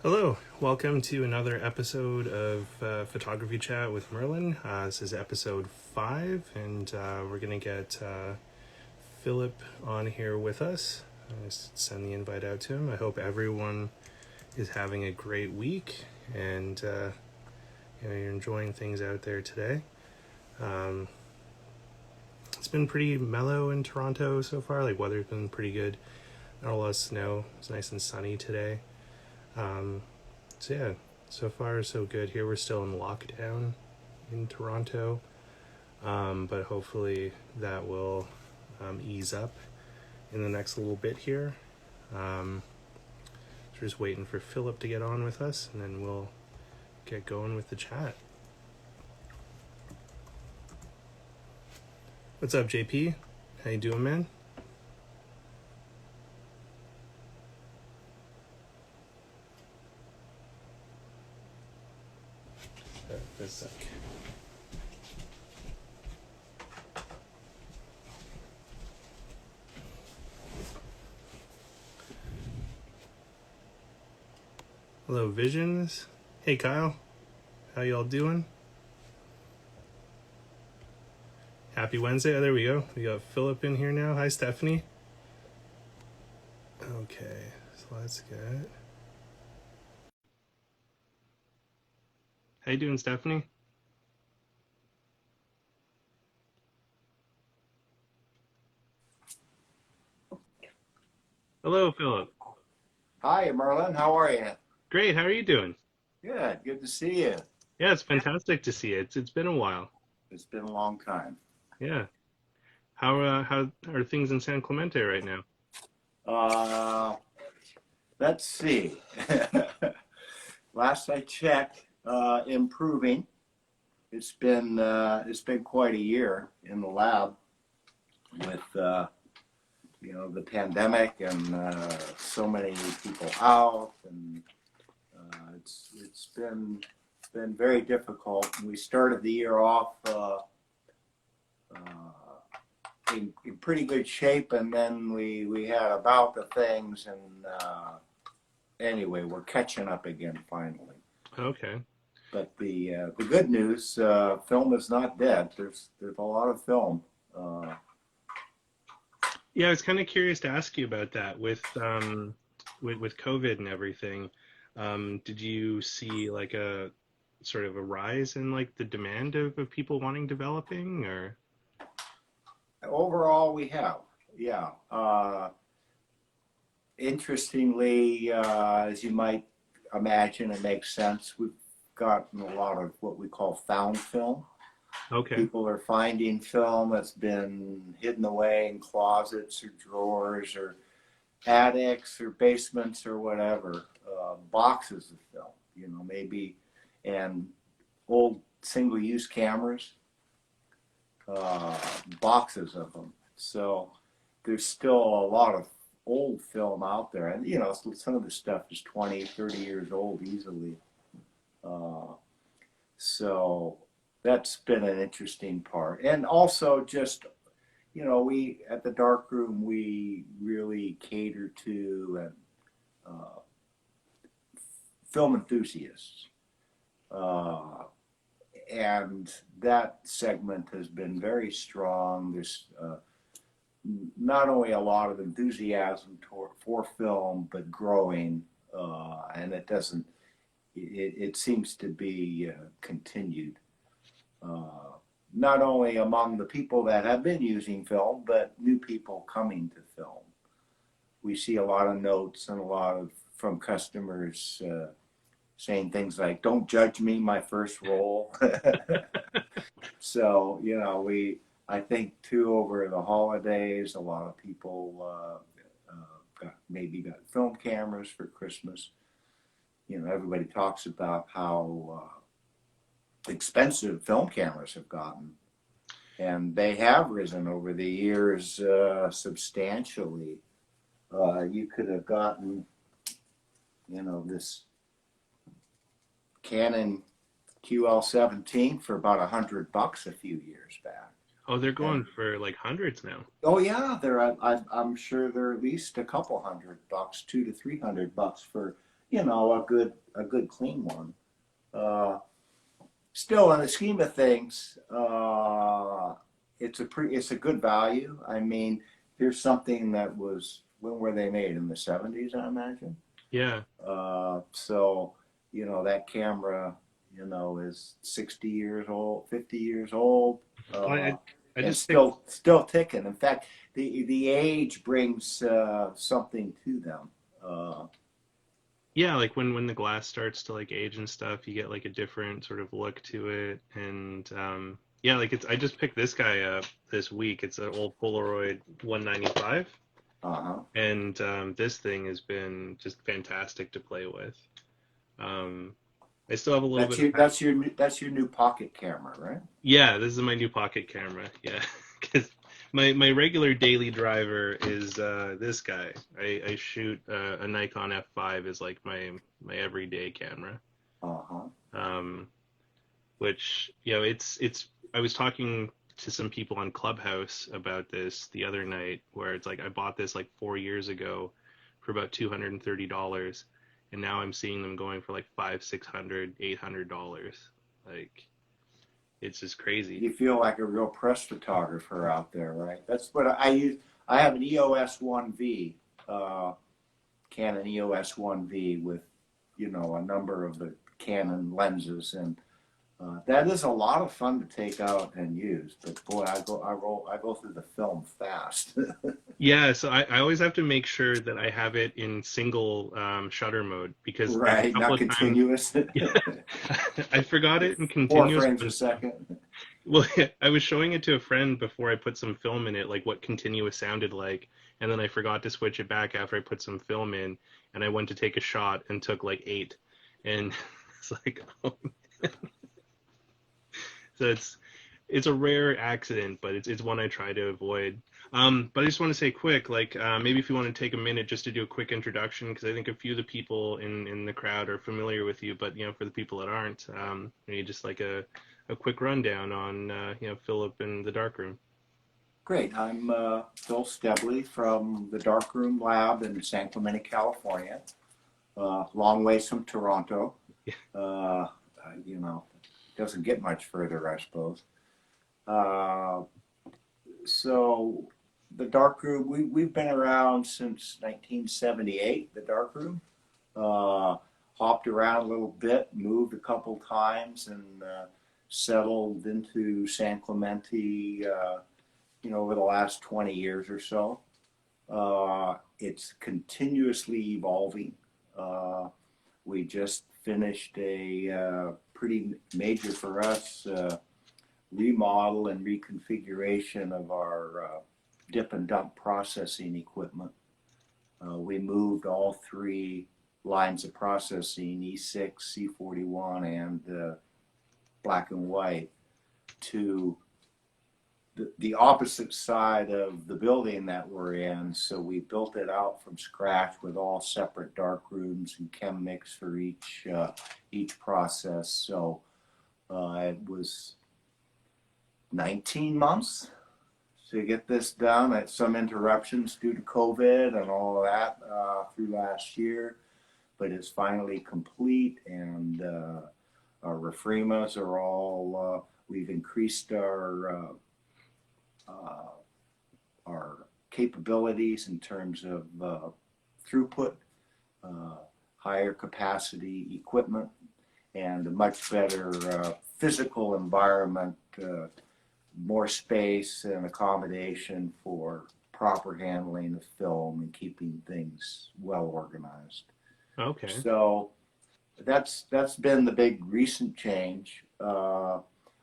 Hello, welcome to another episode of Photography Chat with Merlin. This is episode 5, and we're going to get Philip on here with us. I just send the invite out to him. I hope everyone is having a great week and you're enjoying things out there today. It's been pretty mellow in Toronto so far. Like, weather's been pretty good. Not a lot of snow. It's nice and sunny today. So yeah, so far so good. Here we're still in lockdown in Toronto, but hopefully that will ease up in the next little bit here. So just waiting for Philip to get on with us, and then we'll get going with the chat. What's up, JP? How you doing, man? A sec. Hello, Visions. Hey, Kyle. How y'all doing? Happy Wednesday. Oh, there we go. We got Philip in here now. Hi, Stephanie. Okay, so let's get... How you doing, Stephanie? Hello, Philip. Hi, Merlin. How are you? Great. How are you doing? Good. Good to see you. Yeah, it's fantastic to see you. It's been a while. It's been a long time. Yeah. How are things in San Clemente right now? Uh, let's see. Last I checked, improving. It's been quite a year in the lab with the pandemic and so many people out, and it's been very difficult. We started the year off in pretty good shape, and then we had about the things, and anyway, we're catching up again finally. Okay. But the good news, film is not dead. There's a lot of film. Yeah, I was kind of curious to ask you about that with COVID and everything. Did you see like a sort of a rise in like the demand of people wanting developing or? Overall, we have, yeah. Interestingly, as you might imagine, it makes sense. We've gotten a lot of what we call found film. Okay. People are finding film that's been hidden away in closets or drawers or attics or basements or whatever, boxes of film, maybe, and old single-use cameras, boxes of them. So there's still a lot of old film out there, and some of the stuff is 20, 30 years old easily. So that's been an interesting part. And also just, we at the Darkroom, we really cater to film enthusiasts. And that segment has been very strong. There's not only a lot of enthusiasm for film, but growing, and it seems to be continued. Not only among the people that have been using film, but new people coming to film. We see a lot of notes and a lot of from customers saying things like, "Don't judge me, my first roll." So I think too, over the holidays, a lot of people got film cameras for Christmas. Everybody talks about how expensive film cameras have gotten, and they have risen over the years substantially. You could have gotten, this Canon QL17 for about $100 a few years back. Oh, they're going for like hundreds now. Oh yeah, I'm sure they're at least a couple $100, $200 to $300 for a good clean one. Uh, Still, in the scheme of things, it's a good value. I mean, here's something that was, when were they made? In the 70s, I imagine. Yeah. So that camera, is 60 years old, 50 years old, Well, uh, I and just picked. still ticking. In fact, the age brings something to them. Yeah, like when the glass starts to like age and stuff, you get like a different sort of look to it. And yeah, like it's I just picked this guy up this week. It's an old Polaroid 195, Uh-huh. and this thing has been just fantastic to play with. Um, I still have a little bit of That's your new pocket camera, right? yeah, this is my new pocket camera. Yeah, because my regular daily driver is this guy. I shoot a Nikon F5 is like my everyday camera. Uh-huh. Um, which it's I was talking to some people on Clubhouse about this the other night, where it's like I bought this like 4 years ago for about $230, and now I'm seeing them going for like 500, 600, $800. Like it's just crazy. You feel like a real press photographer out there, right? That's what I use. I have an EOS 1V, Canon EOS 1V with, a number of the Canon lenses, and that is a lot of fun to take out and use. But boy, I go through the film fast. Yeah, so I always have to make sure that I have it in single shutter mode because there's a Right, couple not of times continuous. I forgot it in Four continuous. frames a second. Well, I was showing it to a friend before I put some film in it, like what continuous sounded like, and then I forgot to switch it back after I put some film in, and I went to take a shot and took like eight, and it's like, oh. So it's a rare accident, but it's one I try to avoid. But I just want to say quick, like maybe if you want to take a minute just to do a quick introduction, because I think a few of the people in the crowd are familiar with you, but for the people that aren't, maybe just like a quick rundown on Philip and the Darkroom. Great. I'm Phil Steblay from the Darkroom Lab in San Clemente, California. Long ways from Toronto. Uh, doesn't get much further, I suppose. Uh, so the Darkroom, we've been around since 1978. The Darkroom, hopped around a little bit, moved a couple times, and settled into San Clemente. Over the last 20 years or so. It's continuously evolving. We just finished a pretty major for us remodel and reconfiguration of our dip and dump processing equipment. We moved all three lines of processing, E6, C41, and black and white, to the opposite side of the building that we're in. So we built it out from scratch with all separate dark rooms and chem mix for each process. So it was 19 months to get this done. I had some interruptions due to COVID and all of that through last year, but it's finally complete, and our refrimas are all, we've increased our capabilities in terms of throughput, higher capacity equipment, and a much better physical environment, more space and accommodation for proper handling of film and keeping things well organized. Okay. So that's been the big recent change.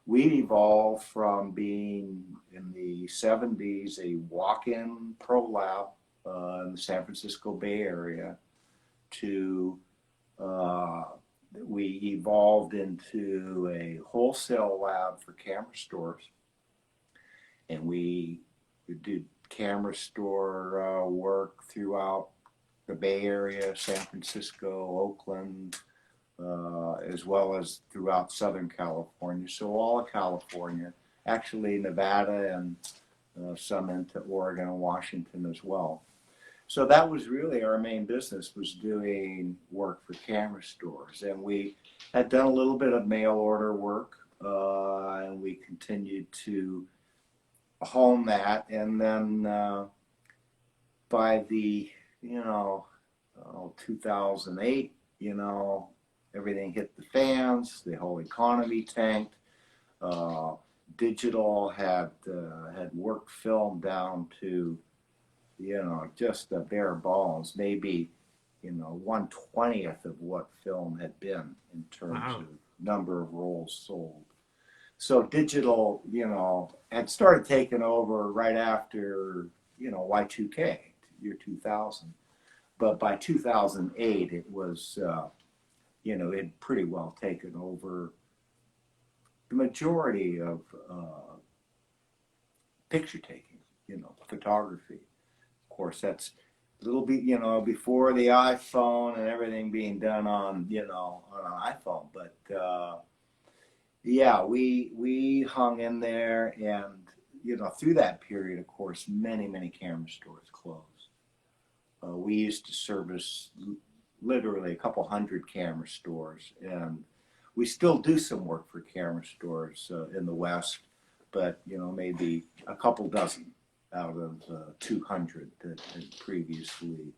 We evolved from being in the 70s a walk-in pro lab in the San Francisco Bay Area to we evolved into a wholesale lab for camera stores, and we did camera store work throughout the Bay Area, San Francisco, Oakland, as well as throughout Southern California. So all of California, actually Nevada, and some into Oregon and Washington as well. So that was really our main business, was doing work for camera stores. And we had done a little bit of mail order work, and we continued to hone that. And then by the, you know, 2008, everything hit the fans, the whole economy tanked. Uh, Digital had work film down to, just the bare bones, maybe, 1/20th of what film had been in terms Wow. of number of rolls sold. So digital, had started taking over right after, Y2K, year 2000. But by 2008, it was, it had pretty well taken over the majority of picture taking, photography. Of course, that's a little bit, before the iPhone and everything being done on, on an iPhone. But yeah, we hung in there, and through that period, of course, many camera stores closed. We used to service literally a couple hundred camera stores, and we still do some work for camera stores in the West, but maybe a couple dozen out of 200 that had previously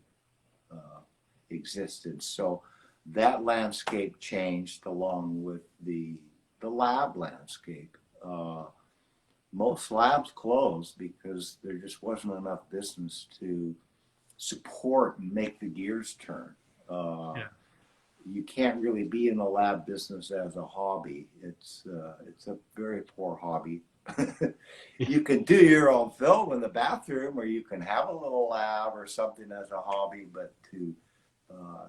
uh, existed. So that landscape changed along with the lab landscape. Most labs closed because there just wasn't enough business to support and make the gears turn. Uh, Yeah. you can't really be in the lab business as a hobby. It's a very poor hobby. You can do your own film in the bathroom, or you can have a little lab or something as a hobby, but to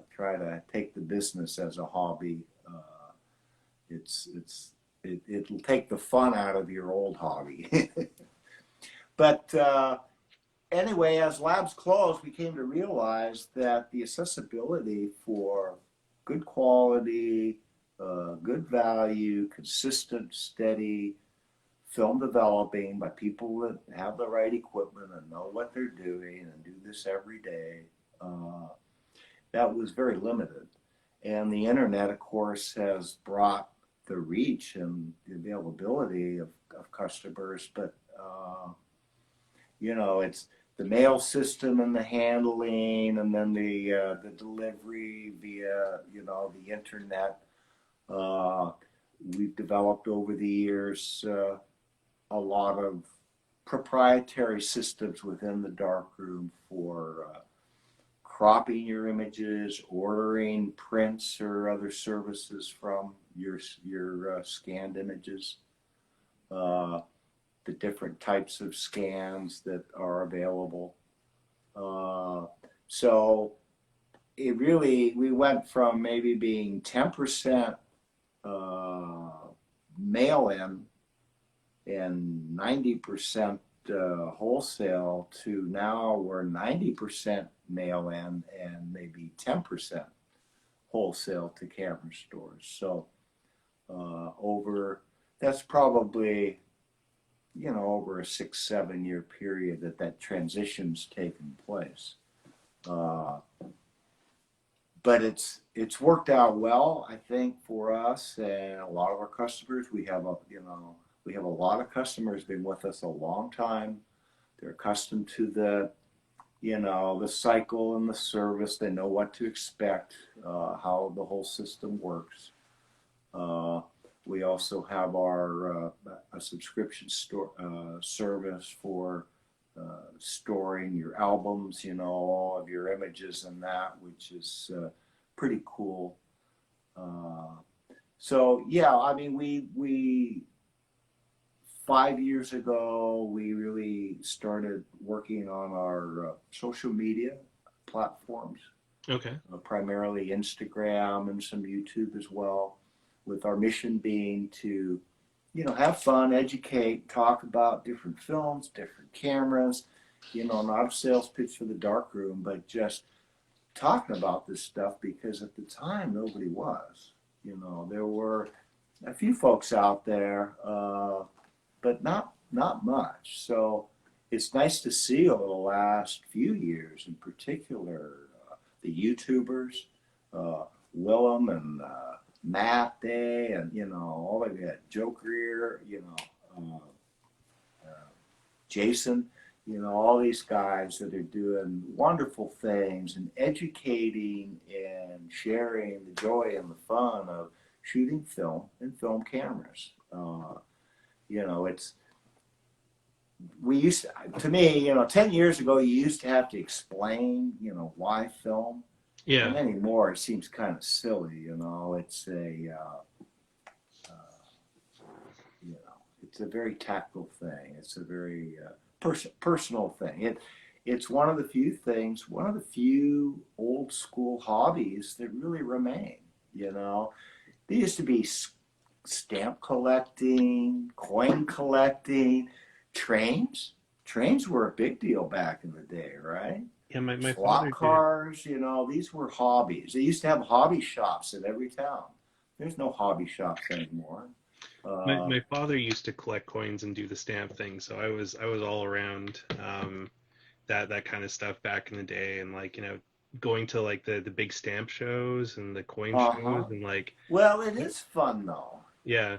try to take the business as a hobby, it'll take the fun out of your old hobby. But anyway, as labs closed, we came to realize that the accessibility for good quality, good value, consistent, steady film developing by people that have the right equipment and know what they're doing and do this every day, that was very limited. And the internet, of course, has brought the reach and the availability of customers, but it's the mail system and the handling, and then the delivery via the internet. Uh, we've developed over the years a lot of proprietary systems within the darkroom for cropping your images, ordering prints or other services from your scanned images. Uh, the different types of scans that are available. Uh, so we went from maybe being 10% mail in and 90% wholesale to now we're 90% mail in and maybe 10% wholesale to camera stores. So that's probably over a 6-7 year period that transition's taken place. But it's worked out well, I think, for us and a lot of our customers. We have a lot of customers been with us a long time. They're accustomed to the cycle and the service. They know what to expect, how the whole system works. We also have a subscription service for storing your albums, all of your images and that, which is pretty cool. So yeah, I mean, we 5 years ago we really started working on our social media platforms, Okay. primarily Instagram and some YouTube as well, with our mission being to, have fun, educate, talk about different films, different cameras, not a sales pitch for the darkroom, but just talking about this stuff because at the time nobody was. There were a few folks out there, but not much. So it's nice to see over the last few years, in particular, the YouTubers, uh, Willem and Matt Day, and all of that, Joe Greer, Jason, all these guys that are doing wonderful things and educating and sharing the joy and the fun of shooting film and film cameras. It's we used to me, 10 years ago, you used to have to explain, why film. And Yeah. anymore, it seems kind of silly, it's you know, it's a very tactile thing. It's a very personal thing. It's one of the few things, one of the few old school hobbies that really remain. There used to be stamp collecting, coin collecting, trains. Trains were a big deal back in the day, right? Yeah, my Slot father did. cars, these were hobbies. They used to have hobby shops in every town. There's no hobby shops anymore. Uh, My father used to collect coins and do the stamp thing, so I was all around that kind of stuff back in the day, and like going to like the big stamp shows and the coin uh-huh. shows and like Well, it is fun though, yeah.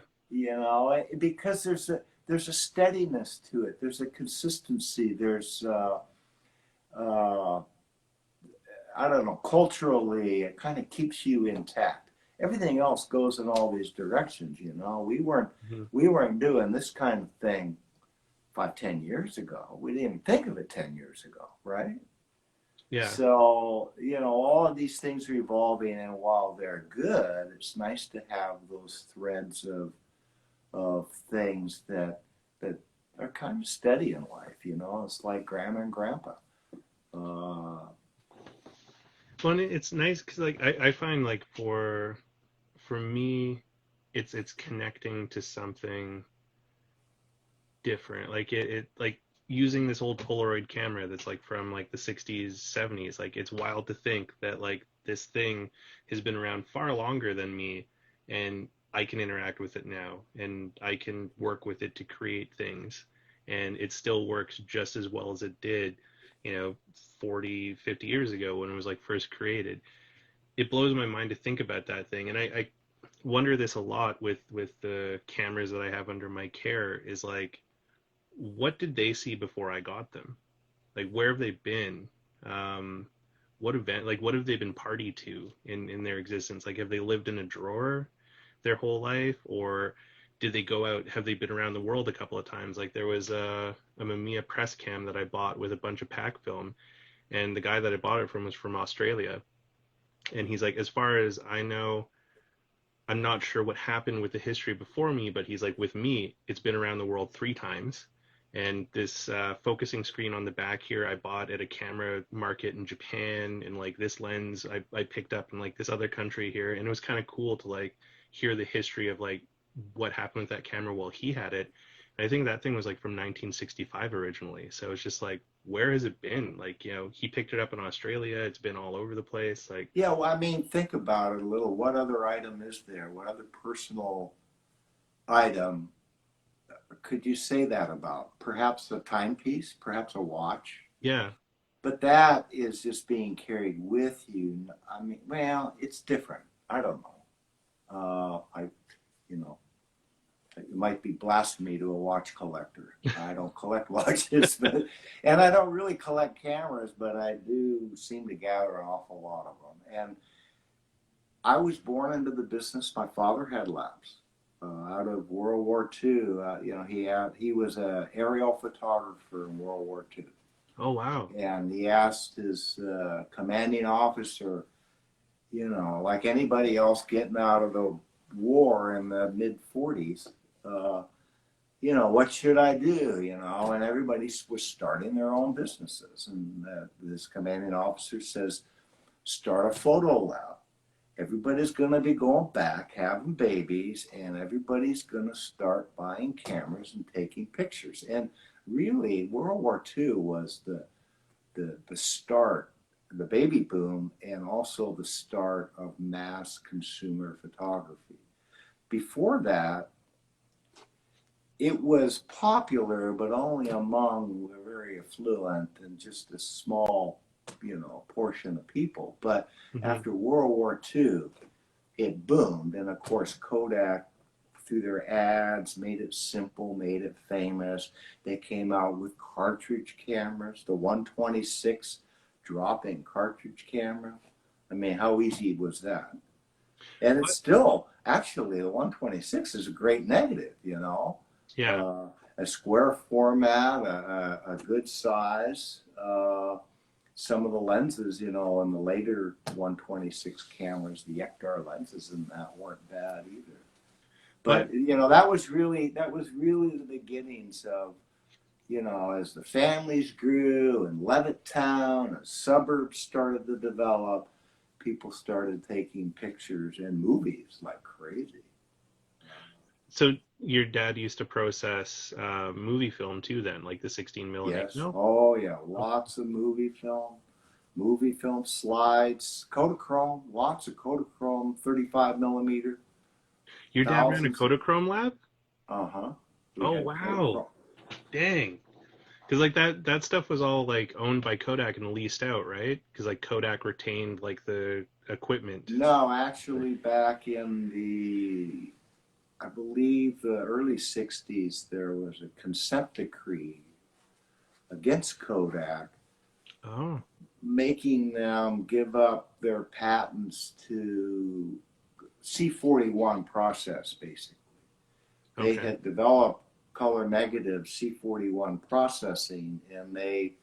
because there's a steadiness to it. There's a consistency. There's uh, I don't know, culturally, it kind of keeps you intact. Everything else goes in all these directions. We weren't Mhm. we weren't doing this kind of thing 5, 10 years ago. We didn't even think of it 10 years ago, right? Yeah. So all of these things are evolving, and while they're good, it's nice to have those threads of things that are kind of steady in life. It's like grandma and grandpa. Uh, Well, and it's nice because like I find like for me, it's connecting to something different. Like it like using this old Polaroid camera that's like from like the 60s, 70s. Like it's wild to think that like this thing has been around far longer than me, and I can interact with it now and I can work with it to create things, and it still works just as well as it did, you know, 40, 50 years ago when it was like first created. It blows my mind to think about that thing, and I wonder this a lot with the cameras that I have under my care is like what did they see before I got them? Like, where have they been? Um, what event, like, what have they been party to in their existence? Like, have they lived in a drawer their whole life, or did they go out? Have they been around the world a couple of times? Like, there was a Mamiya press cam that I bought with a bunch of pack film, and the guy that I bought it from was from Australia, and he's like, as far as I know, I'm not sure what happened with the history before me, but he's like, with me, it's been around the world 3 times. And this focusing screen on the back here, I bought at a camera market in Japan, and like this lens, I picked up in like this other country here, and it was kind of cool to like hear the history of like what happened with that camera while he had it. And I think that thing was like from 1965 originally, so it's just like, where has it been? Like, he picked it up in Australia. It's been all over the place. Like, Yeah, well, I mean, think about it a little. What other item is there? What other personal item could you say that about? Perhaps a timepiece, perhaps a watch, yeah, but that is just being carried with you. I mean, well, it's different. I don't know. You know, it might be blasphemy to a watch collector. I don't collect watches, and I don't really collect cameras, but I do seem to gather an awful lot of them. And I was born into the business. My father had labs out of World War II. He was an aerial photographer in World War II, oh wow, and he asked his commanding officer, like anybody else getting out of the war in the mid 40s, uh, what should I do? And everybody was starting their own businesses, and this commanding officer says, start a photo lab. Everybody's going to be going back, having babies, and everybody's going to start buying cameras and taking pictures. And really, World War II was the start, the baby boom, and also the start of mass consumer photography. Before that, it was popular, but only among the very affluent and just a small, portion of people. But Hmm. after World War II, it boomed, and of course Kodak, through their ads, made it simple, made it famous. They came out with cartridge cameras, the 126 drop-in cartridge camera. I mean, how easy was that? And it's What? still, actually, the 126 is a great negative, Yeah. uh, a square format, a good size. Some of the lenses, in the later 126 cameras, the Ektar lenses in that weren't bad either. What? But that was really the beginnings of, as the families grew and Levittown, a suburb started to develop, people started taking pictures and movies like crazy. So your dad used to process movie film too, then, like the 16 millimeter? Yes. No. Oh, yeah. Lots of movie film slides, Kodachrome, lots of Kodachrome, 35 millimeter, Your dad ran a thousands. Kodachrome lab? Uh huh. We Oh had wow, Kodachrome. dang. Because like that stuff was all like owned by Kodak and leased out, right? Because like Kodak retained like the equipment. No, actually, back in I believe, the early 60s, there was a consent decree against Kodak, Oh, making them give up their patents to C41 process, basically. They okay. had developed color negative C41 processing, and they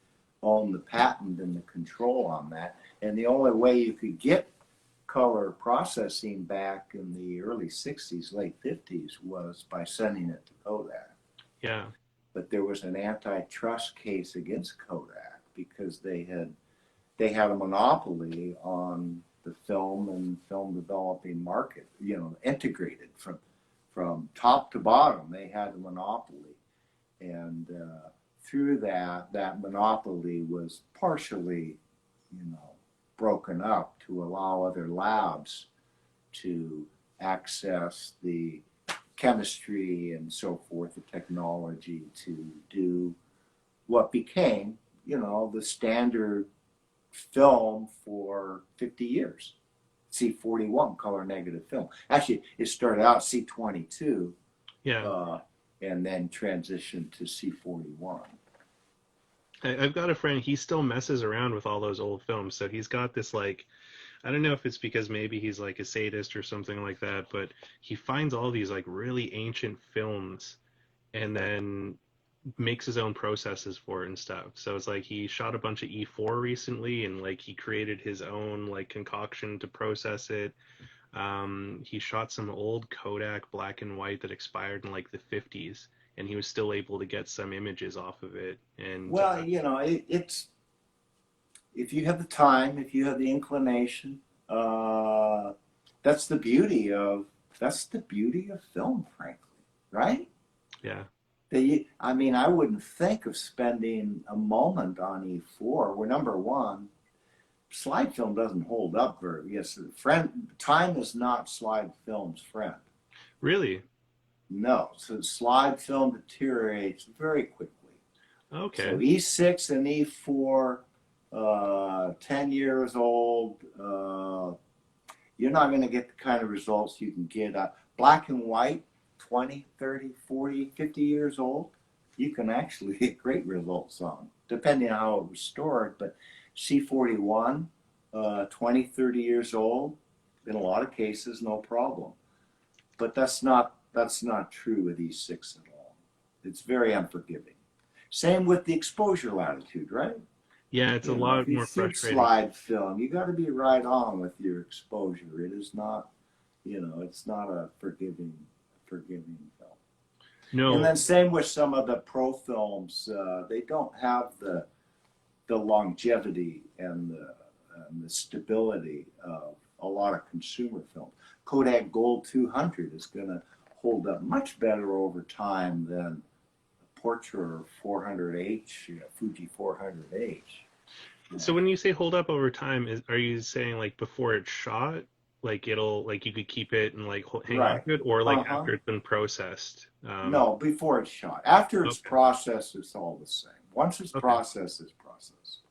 owned the patent and the control on that. And the only way you could get color processing back in the early 60s, late 50s was by sending it to Kodak. Yeah. But there was an antitrust case against Kodak because they had a monopoly on the film and film developing market, integrated from top to bottom. They had a monopoly, and through that monopoly was partially, you know, broken up to allow other labs to access the chemistry and so forth, the technology to do what became, the standard film for 50 years. C41 color negative film. Actually, it started out C22, Yeah. uh, and then transitioned to C41. I've got a friend, he still messes around with all those old films. So he's got this like, I don't know if it's because maybe he's like a sadist or something like that, but he finds all these like really ancient films and then makes his own processes for it and stuff. So it's like he shot a bunch of E4 recently and like he created his own like concoction to process it. He shot some old Kodak black and white that expired in like the 50s, and he was still able to get some images off of it. And Well, it's if you have the time, if you have the inclination, uh, that's the beauty of that's the beauty of film, frankly, right? yeah, I mean, I wouldn't think of spending a moment on E4. Where number one, slide film doesn't hold up very. Yes, time is not slide film's friend. really, No, so slide film deteriorates very quickly. okay, So E6 and E4, 10 years old, you're not going to get the kind of results you can get. Black and white, 20, 30, 40, 50 years old, you can actually get great results on, depending on how it was stored. But C41, 20, 30 years old, in a lot of cases, no problem. But that's not true with E6 at all. It's very unforgiving. Same with the exposure latitude, right? yeah, it's a If lot you more shoot frustrating. slide film, you got to be right on with your exposure. It is not, it's not a forgiving film. And No, then same with some of the pro films, they don't have the longevity and the stability of a lot of consumer films. Kodak Gold 200 is going to hold up much better over time than Portra 400H, Fuji 400H. so when you say hold up over time, are you saying like before it's shot? like it'll like you could keep it and like hang on Right. to it, or like Uh-huh. after it's been processed. No, before it's shot. After it's Okay. processed, it's all the same. Once it's Okay. processed, it's processed.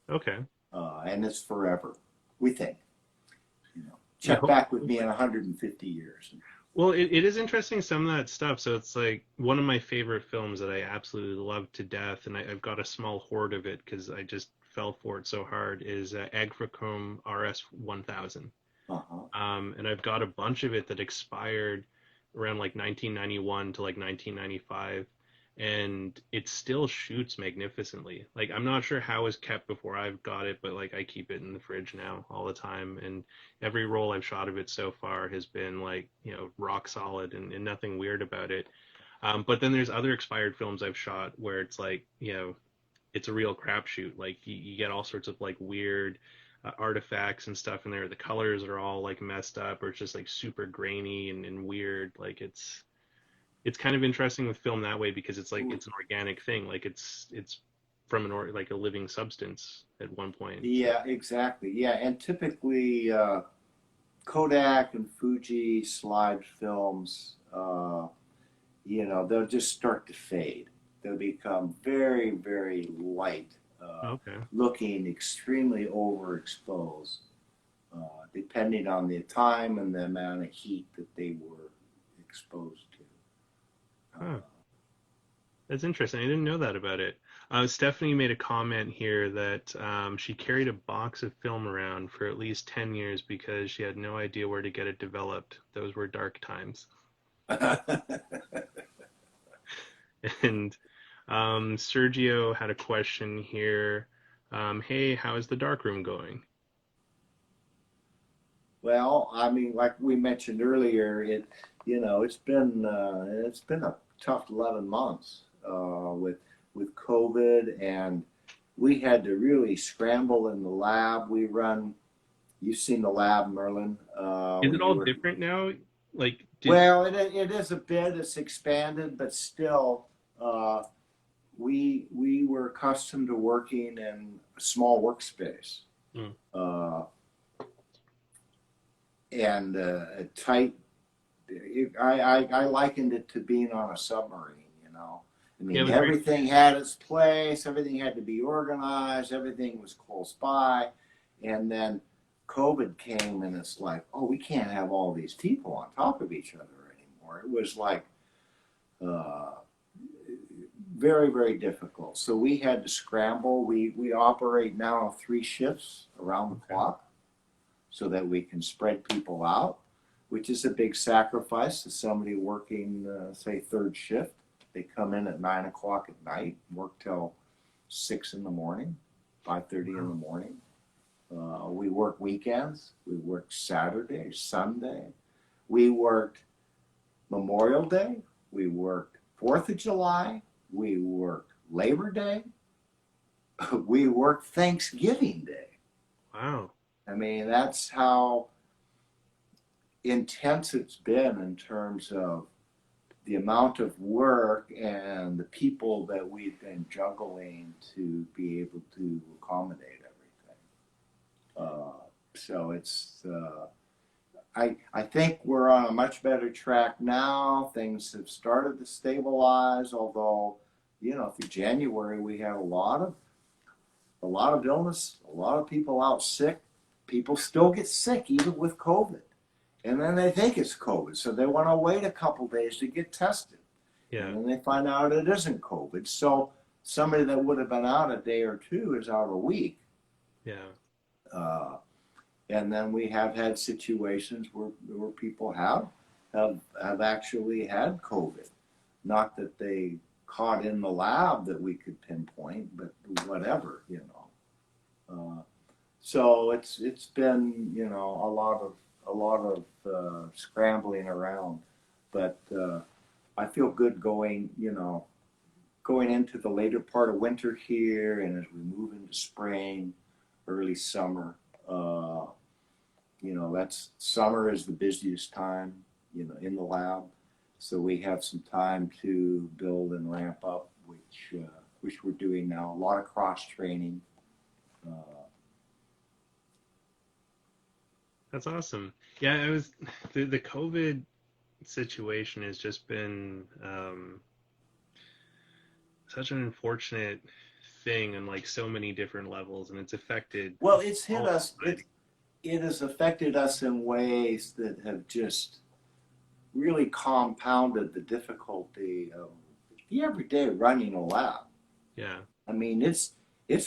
Okay. And it's forever, we think. Yeah. Check back with me in Hopefully. 150 years. Well, it is interesting some of that stuff. So it's like one of my favorite films that I absolutely love to death, and I've got a small hoard of it because I just fell for it so hard. Is Agricome RS 1000. Uh-huh. And I've got a bunch of it that expired around like 1991 to like 1995, and it still shoots magnificently. Like I'm not sure how it was kept before I've got it, but like I keep it in the fridge now all the time, and every roll I've shot of it so far has been like, you know, rock solid and nothing weird about it. But then there's other expired films I've shot where it's like, you know, it's a real crapshoot. Like you get all sorts of like weird artifacts and stuff in there. The colors are all like messed up, or it's just like super grainy and weird. Like it's kind of interesting with film that way because it's like it's an organic thing. Like it's from like a living substance at one point. So Yeah, exactly. Yeah, and typically Kodak and Fuji slide films, they'll just start to fade. They'll become very, very light, okay. looking extremely overexposed, depending on the time and the amount of heat that they were exposed to. Huh. That's interesting. I didn't know that about it. Stephanie made a comment here that she carried a box of film around for at least 10 years because she had no idea where to get it developed. Those were dark times. And Sergio had a question here. Hey, how is the darkroom going? Well, I mean, like we mentioned earlier, it's been a tough 11 months with COVID, and we had to really scramble in the lab. You've seen the lab, Merlin, Is when it you all were. different now? Like, did Well, it is a bit. It's expanded, but still, uh, we were accustomed to working in a small workspace. mm, Uh, and a tight. I likened it to being on a submarine. I yeah, it mean, was very everything had its place. Everything had to be organized. Everything was close by, and then COVID came, and it's like, oh, we can't have all these people on top of each other anymore. It was like uh, very, very difficult. So we had to scramble. We operate now 3 shifts around the okay. clock so that we can spread people out, which is a big sacrifice to somebody working, say, third shift. They come in at 9 o'clock at night, work till 6 in the morning, 5:30 in the Wow. morning. We work weekends. We work Saturday, Sunday. We worked Memorial Day. We worked 4th of July. We worked Labor Day. We worked Thanksgiving Day. Wow. I mean, that's how intense it's been in terms of the amount of work and the people that we've been juggling to be able to accommodate everything. So I think we're on a much better track now. Things have started to stabilize, although through January we had a lot of illness, a lot of people out sick. People still get sick even with COVID, and then they think it's COVID, so they want to wait a couple days to get tested, and Yeah. then they find out it isn't COVID. So somebody that would have been out a day or two is out a week, Yeah. uh, and then we have had situations where people have actually had COVID, not that they caught in the lab that we could pinpoint, but whatever. So it's been a lot of scrambling around, but I feel good going into the later part of winter here, and as we move into spring, early summer. That's summer is the busiest time in the lab, so we have some time to build and ramp up, which we're doing now. A lot of cross training. Uh, That's awesome. Yeah, I was the COVID situation has just been such an unfortunate thing on like so many different levels, and it's affected Well, it's hit all of us. society. It has affected us in ways that have just really compounded the difficulty of the everyday running a lab. Yeah, I mean, it's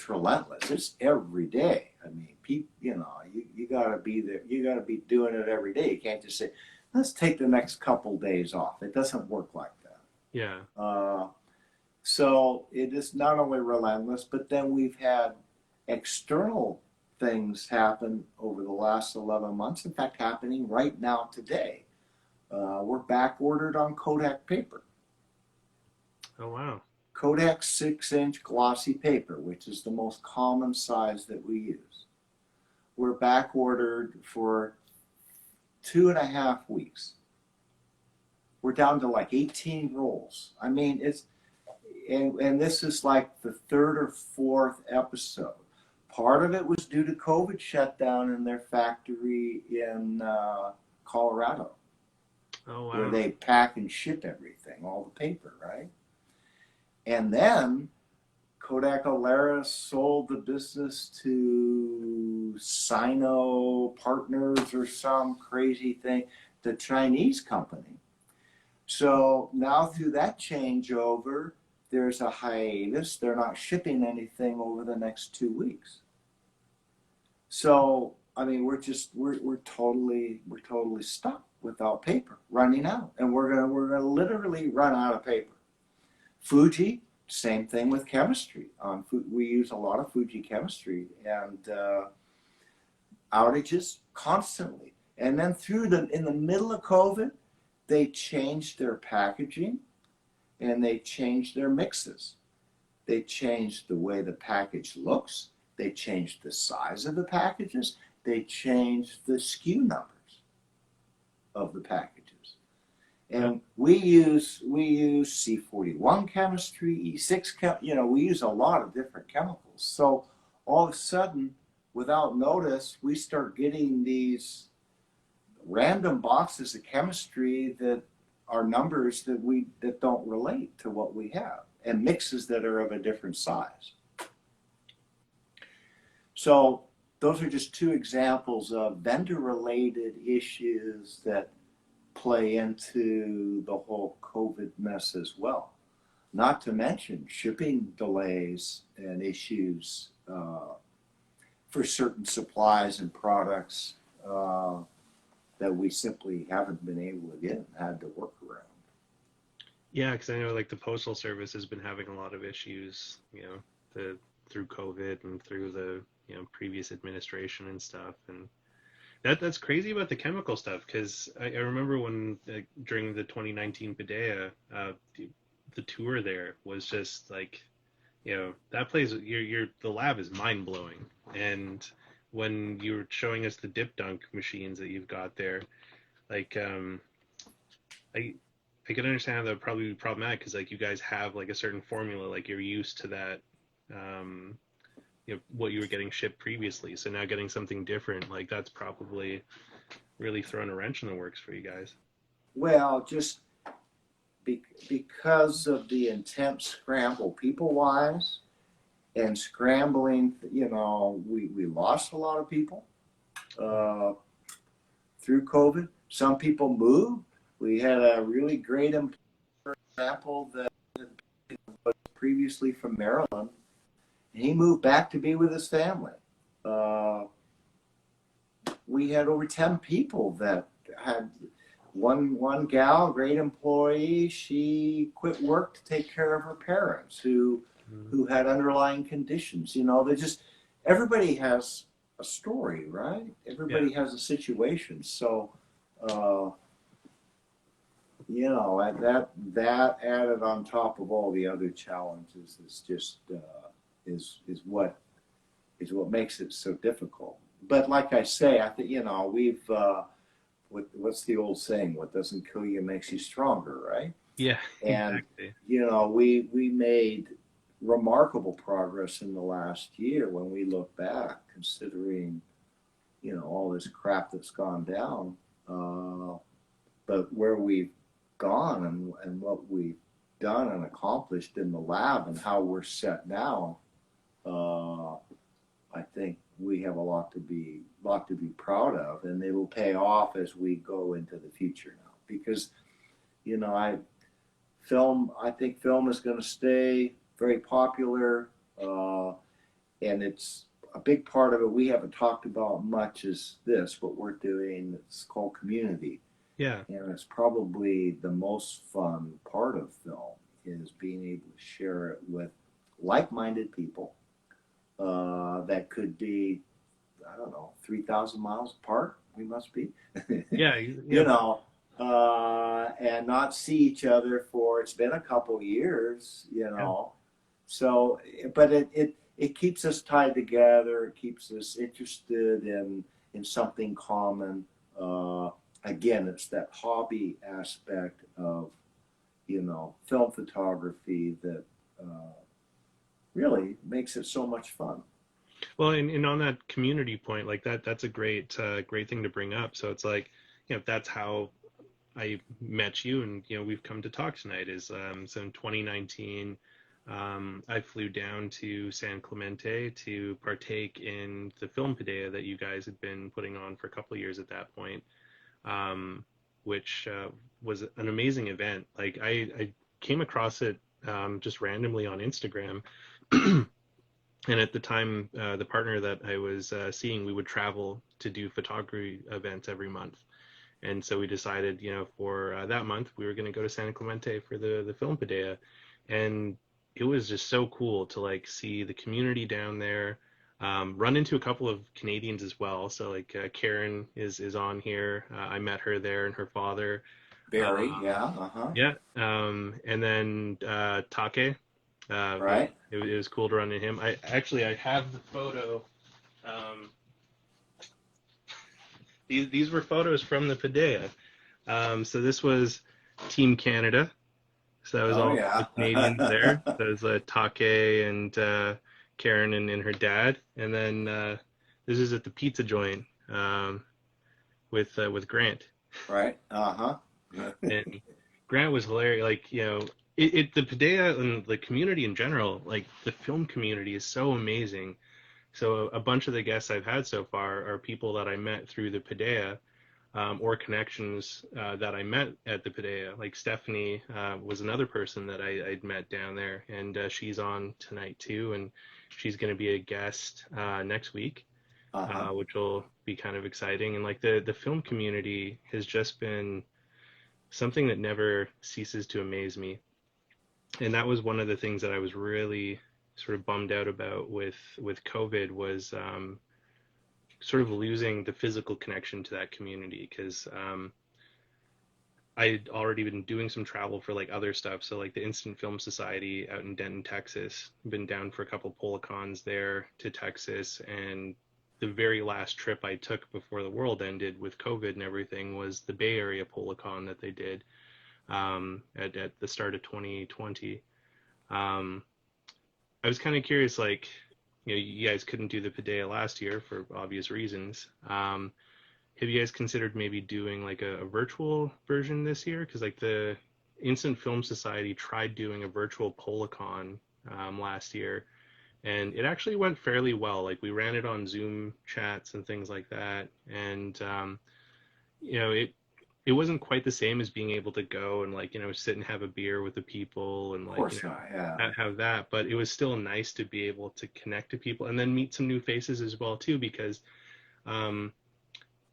relentless. It's every day. I mean, people, you got to be there. You got to be doing it every day. You can't just say, "Let's take the next couple days off." It doesn't work like that. yeah. So it is not only relentless, but then we've had external things happen over the last 11 months. In fact, happening right now today. We're back ordered on Kodak paper. Oh wow. Kodak 6-inch glossy paper, which is the most common size that we use. We're back ordered for 2.5 weeks. We're down to like 18 rolls. I mean, and this is like the third or fourth episode. Part of it was due to COVID shutdown in their factory in Colorado, Oh where wow. they pack and ship everything, all the paper, right? And then Kodak Alaris sold the business to Sino Partners or some crazy thing, the Chinese company. So now through that changeover, there's a hiatus. They're not shipping anything over the next 2 weeks. So I mean, we're totally stuck without paper, running out, and we're gonna literally run out of paper. Fuji, same thing with chemistry. We use a lot of Fuji chemistry and outages constantly. And then in the middle of COVID, they changed their packaging and they changed their mixes. They changed the way the package looks. They changed the size of the packages. They changed the SKU numbers of the packages. Yeah. And we use C41 chemistry, E6 we use a lot of different chemicals. So all of a sudden, without notice, we start getting these random boxes of chemistry that are numbers that don't relate to what we have, and mixes that are of a different size. So those are just two examples of vendor related issues that play into the whole COVID mess as well. Not to mention shipping delays and issues for certain supplies and products that we simply haven't been able to get and had to work around. Yeah, because I know like the postal service has been having a lot of issues, through COVID and through the previous administration and stuff, and that's crazy about the chemical stuff because I remember when during the 2019 Padea, the tour there was just like, that place, the lab is mind blowing, and when you were showing us the dip dunk machines that you've got there, like I I can understand how that would probably be problematic because like you guys have like a certain formula, like you're used to that, um, what you were getting shipped previously. So now getting something different, like that's probably really throwing a wrench in the works for you guys. Well, just because of the intense scramble, people wise, and scrambling, we lost a lot of people uh, through COVID. Some people moved. We had a really great example that was previously from Maryland. He moved back to be with his family. Uh, we had over 10 people that had one gal, great employee. She quit work to take care of her parents Mhm. who had underlying conditions. They just everybody has a story, right? Yeah. Everybody has a situation. So, uh, that added on top of all the other challenges is just is what makes it so difficult. But like I say, I think we've what's the old saying? What doesn't kill you makes you stronger, right? Yeah, And exactly. we made remarkable progress in the last year when we look back, considering all this crap that's gone down. But where we've gone and what we've done and accomplished in the lab and how we're set now, I think we have a lot to be proud of, and it will pay off as we go into the future now. Because I think film is going to stay very popular, and it's a big part of it we haven't talked about much is this what we're doing. It's called community, Yeah. and it's probably the most fun part of film is being able to share it with like-minded people that could be, I don't know, 3,000 miles apart. We must be, Yeah. you Yeah. know, and not see each other for it's been a couple years, Yeah. So, but it keeps us tied together. It keeps us interested in something common. Again, it's that hobby aspect of film photography that really makes it so much fun. Well, and on that community point, like that's a great thing to bring up. So it's like, that's how I met you, and we've come to talk tonight. Is so in 2019, I flew down to San Clemente to partake in the film Padea that you guys had been putting on for a couple of years at that point, um, which was an amazing event. Like I came across it just randomly on Instagram. And at the time, the partner that I was seeing, we would travel to do photography events every month. And so we decided, for that month, we were going to go to San Clemente for the film Padea. And it was just so cool to like see the community down there, run into a couple of Canadians as well. So like Karen is on here. I met her there and her father. Barry, Um, yeah, uh-huh, yeah. And then Take. right, It was cool to run into him. I have the photo. Um, these were photos from the Padea. So this was Team Canada. So that was oh all the yeah, Canadians there. That was Take and Karen and her dad. And then this is at the pizza joint with Grant. right, uh-huh, And Grant was hilarious. Like, the Padea and the community in general, like the film community is so amazing. So a bunch of the guests I've had so far are people that I met through the Padea, or connections that I met at the Padea. Like Stephanie was another person that I'd met down there, and she's on tonight too, and she's going to be a guest next week, uh-huh. which will be kind of exciting. And like the film community has just been something that never ceases to amaze me. And that was one of the things that I was really sort of bummed out about with COVID was sort of losing the physical connection to that community because I'd already been doing some travel for like other stuff. So like the Instant Film Society out in Denton, Texas, been down for a couple Policons there to Texas, and the very last trip I took before the world ended with COVID and everything was the Bay Area Policon that they did at the start of 2020. Um, I was kind of curious, like, you guys couldn't do the Padea last year for obvious reasons. Have you guys considered maybe doing like a virtual version this year? Because like the Instant Film Society tried doing a virtual Policon last year, and it actually went fairly well. Like we ran it on Zoom chats and things like that, and it wasn't quite the same as being able to go and like sit and have a beer with the people and Of like course not, yeah. have that, but it was still nice to be able to connect to people and then meet some new faces as well too, because um,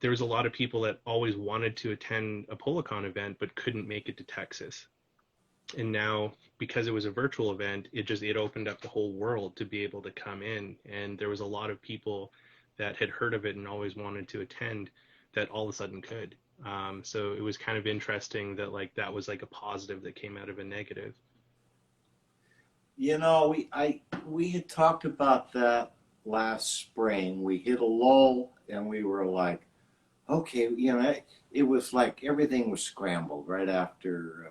there was a lot of people that always wanted to attend a Policon event but couldn't make it to Texas. And now because it was a virtual event, it opened up the whole world to be able to come in, and there was a lot of people that had heard of it and always wanted to attend that all of a sudden could. So it was kind of interesting that like that was like a positive that came out of a negative. We had talked about that last spring. We hit a lull, and we were like, okay, it was like everything was scrambled right after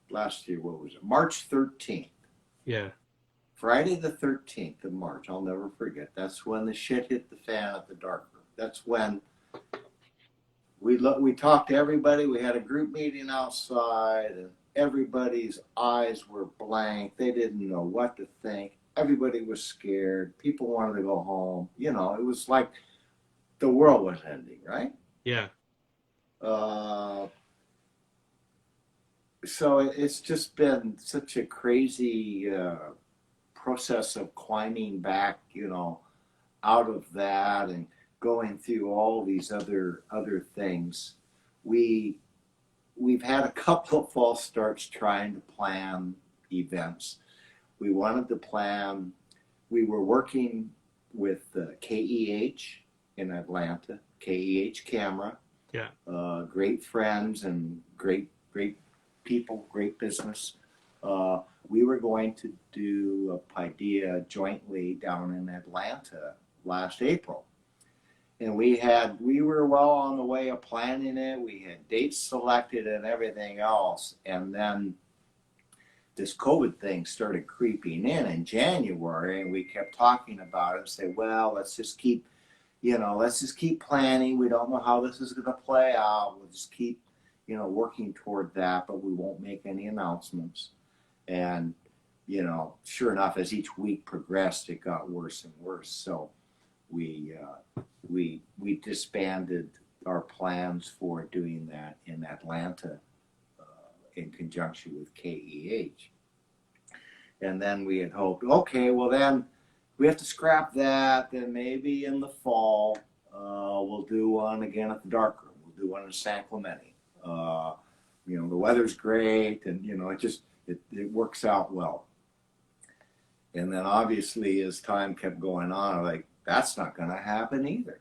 last year. What was it? March 13th. Yeah. Friday the 13th of March. I'll never forget. That's when the shit hit the fan at the Darkroom. that's when we talked to everybody. We had a group meeting outside, and everybody's eyes were blank. They didn't know what to think. Everybody was scared. People wanted to go home. It was like the world was ending, right? Yeah. Uh, so it's just been such a crazy process of climbing back, out of that and going through all these other things. We we've had a couple of false starts trying to plan events. We wanted to plan. We were working with KEH in Atlanta, KEH Camera. Yeah. Great friends and great people, great business. We were going to do a Paideia jointly down in Atlanta last April. And we were well on the way of planning it. We had dates selected and everything else. And then this COVID thing started creeping in January, and we kept talking about it and say, well, let's just keep planning. We don't know how this is going to play out. We'll just keep, working toward that, but we won't make any announcements. And, sure enough, as each week progressed, it got worse and worse. So we disbanded our plans for doing that in Atlanta in conjunction with KEH. And then we had hoped, okay, well then we have to scrap that. Then maybe in the fall we'll do one again at the Darkroom. We'll do one in San Clemente. The weather's great, and it works out well. And then obviously as time kept going on, like that's not going to happen either.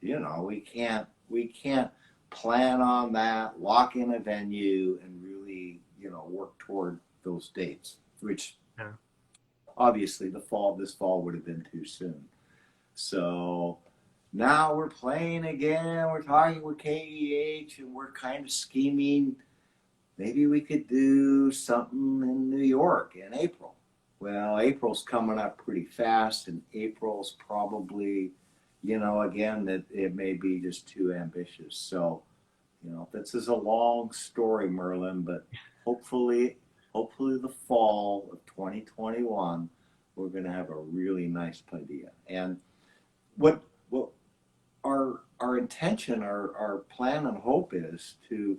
We can't plan on that, lock in a venue, and really work toward those dates, which Yeah. obviously this fall would have been too soon. So now we're playing again. We're talking with KEH, and we're kind of scheming. Maybe we could do something in New York in April. Well, April's coming up pretty fast, and April's probably, again, that it may be just too ambitious. So, this is a long story, Merlin, but hopefully the fall of 2021, we're going to have a really nice Paideia. And what our intention, our plan and hope is to,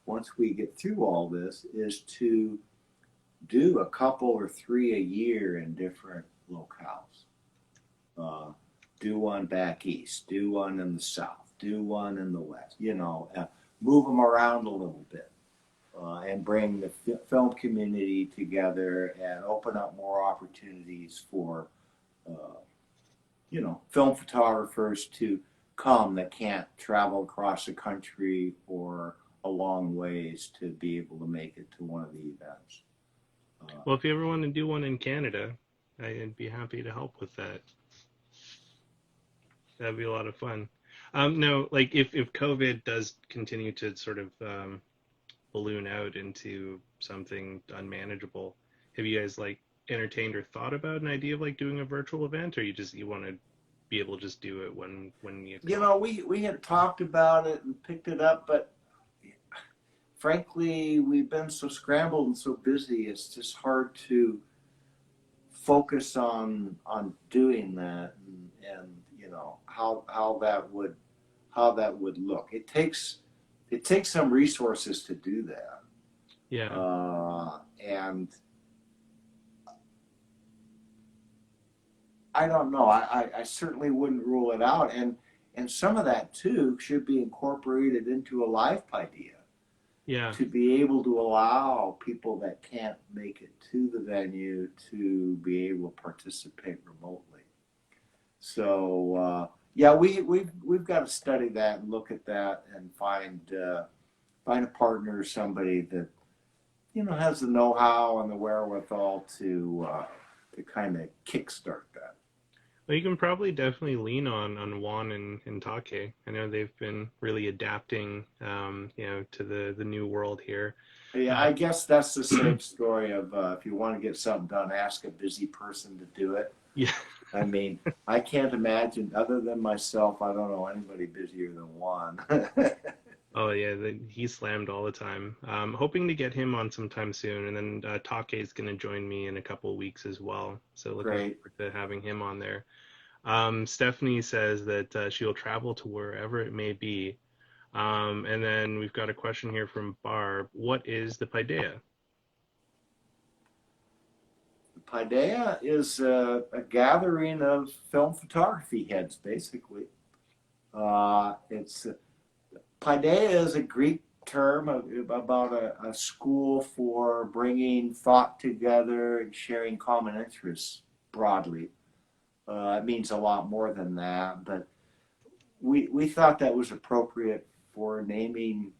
once we get through all this, is to do a couple or three a year in different locales. Do one back east, do one in the south, do one in the west, move them around a little bit and bring the film community together and open up more opportunities for, film photographers to come that can't travel across the country or a long ways to be able to make it to one of the events. Well, if you ever want to do one in Canada, I'd be happy to help with that. That'd be a lot of fun. No, like if COVID does continue to sort of balloon out into something unmanageable, have you guys like entertained or thought about an idea of like doing a virtual event, or you want to be able to just do it when you we had talked about it and picked it up, but frankly, we've been so scrambled and so busy. It's just hard to focus on doing that and how that would look. It takes some resources to do that. Yeah. And I don't know. I certainly wouldn't rule it out. And some of that too should be incorporated into a live Paideia. Yeah. To be able to allow people that can't make it to the venue to be able to participate remotely. So we've got to study that and look at that and find a partner, somebody that has the know-how and the wherewithal to kind of kickstart that. Well, you can probably definitely lean on Juan and Take. I know they've been really adapting, to the new world here. Yeah, I guess that's the same story of if you want to get something done, ask a busy person to do it. Yeah. I mean, I can't imagine, other than myself, I don't know anybody busier than Juan. Oh yeah, he slammed all the time. Hoping to get him on sometime soon, and then Take is going to join me in a couple of weeks as well. So looking Great. forward to having him on there. Stephanie says that she'll travel to wherever it may be. And then we've got a question here from Barb. What is the Paideia? Paideia is a gathering of film photography heads, basically. It's Paideia is a Greek term about a school for bringing thought together and sharing common interests broadly. It means a lot more than that, but we thought that was appropriate for naming,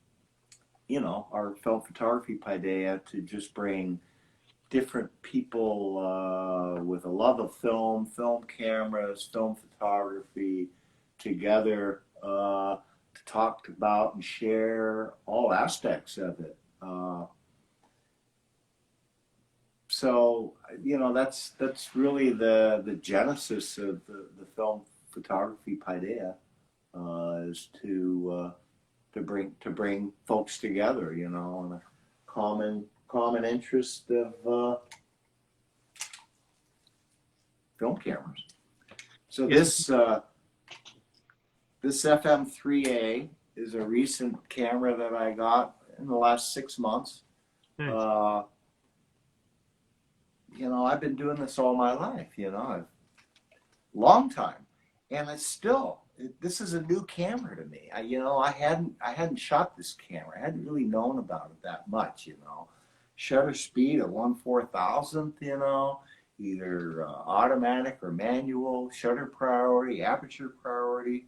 our film photography Paideia, to just bring different people with a love of film cameras, film photography together to talk about and share all aspects of it. So that's really the genesis of the film photography Paideia, is to bring folks together, on a common interest of film cameras. So Yes. this FM3A is a recent camera that I got in the last 6 months. Nice. I've been doing this all my life, long time, and this is a new camera to me. I hadn't shot this camera. I hadn't really known about it that much. Shutter speed at 1/4000th. Either automatic or manual. Shutter priority, aperture priority.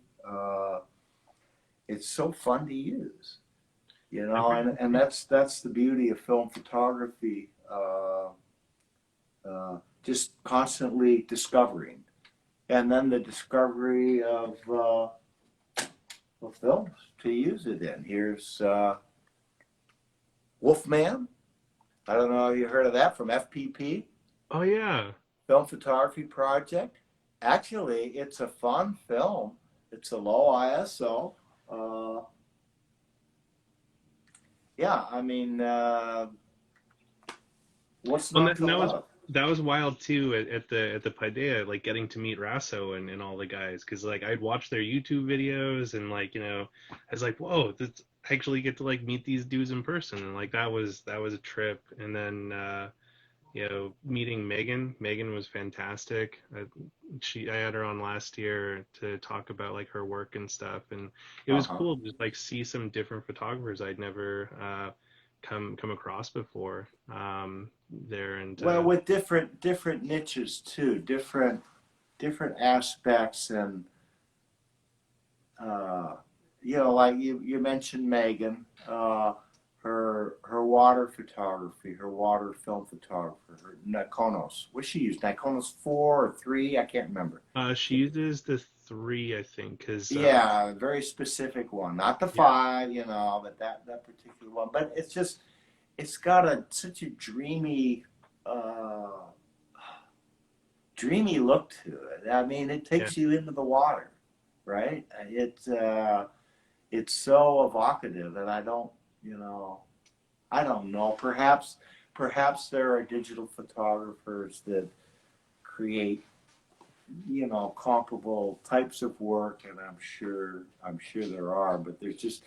It's so fun to use. And that's the beauty of film photography. Just constantly discovering, and then the discovery of films to use it in. Here's Wolfman. I don't know if you heard of that, from FPP, Oh yeah. Film Photography Project. Actually, it's a fun film. It's a low ISO. Yeah, I mean, what's Well, not to love? that was wild too at the Paideia, like getting to meet Rasso and all the guys, because like I'd watch their YouTube videos and like I was like, whoa, I actually get to like meet these dudes in person, and like that was a trip. And then meeting Megan was fantastic. I had her on last year to talk about like her work and stuff, and it was Uh-huh. cool to just like see some different photographers I'd never come across before there. And Well, with different niches too, different aspects, and uh, like you mentioned Megan, her water photography, her water film photographer, her Nikonos. What she used, Nikonos 4 or 3, I can't remember. she uses the three, I think, because Yeah, a very specific one, not the yeah, 5, but that particular one. But it's got such a uh, dreamy look to it. I mean, it yeah. takes you into the water, right? It's so evocative that I don't know. Perhaps there are digital photographers that create, comparable types of work, and I'm sure there are. But there's just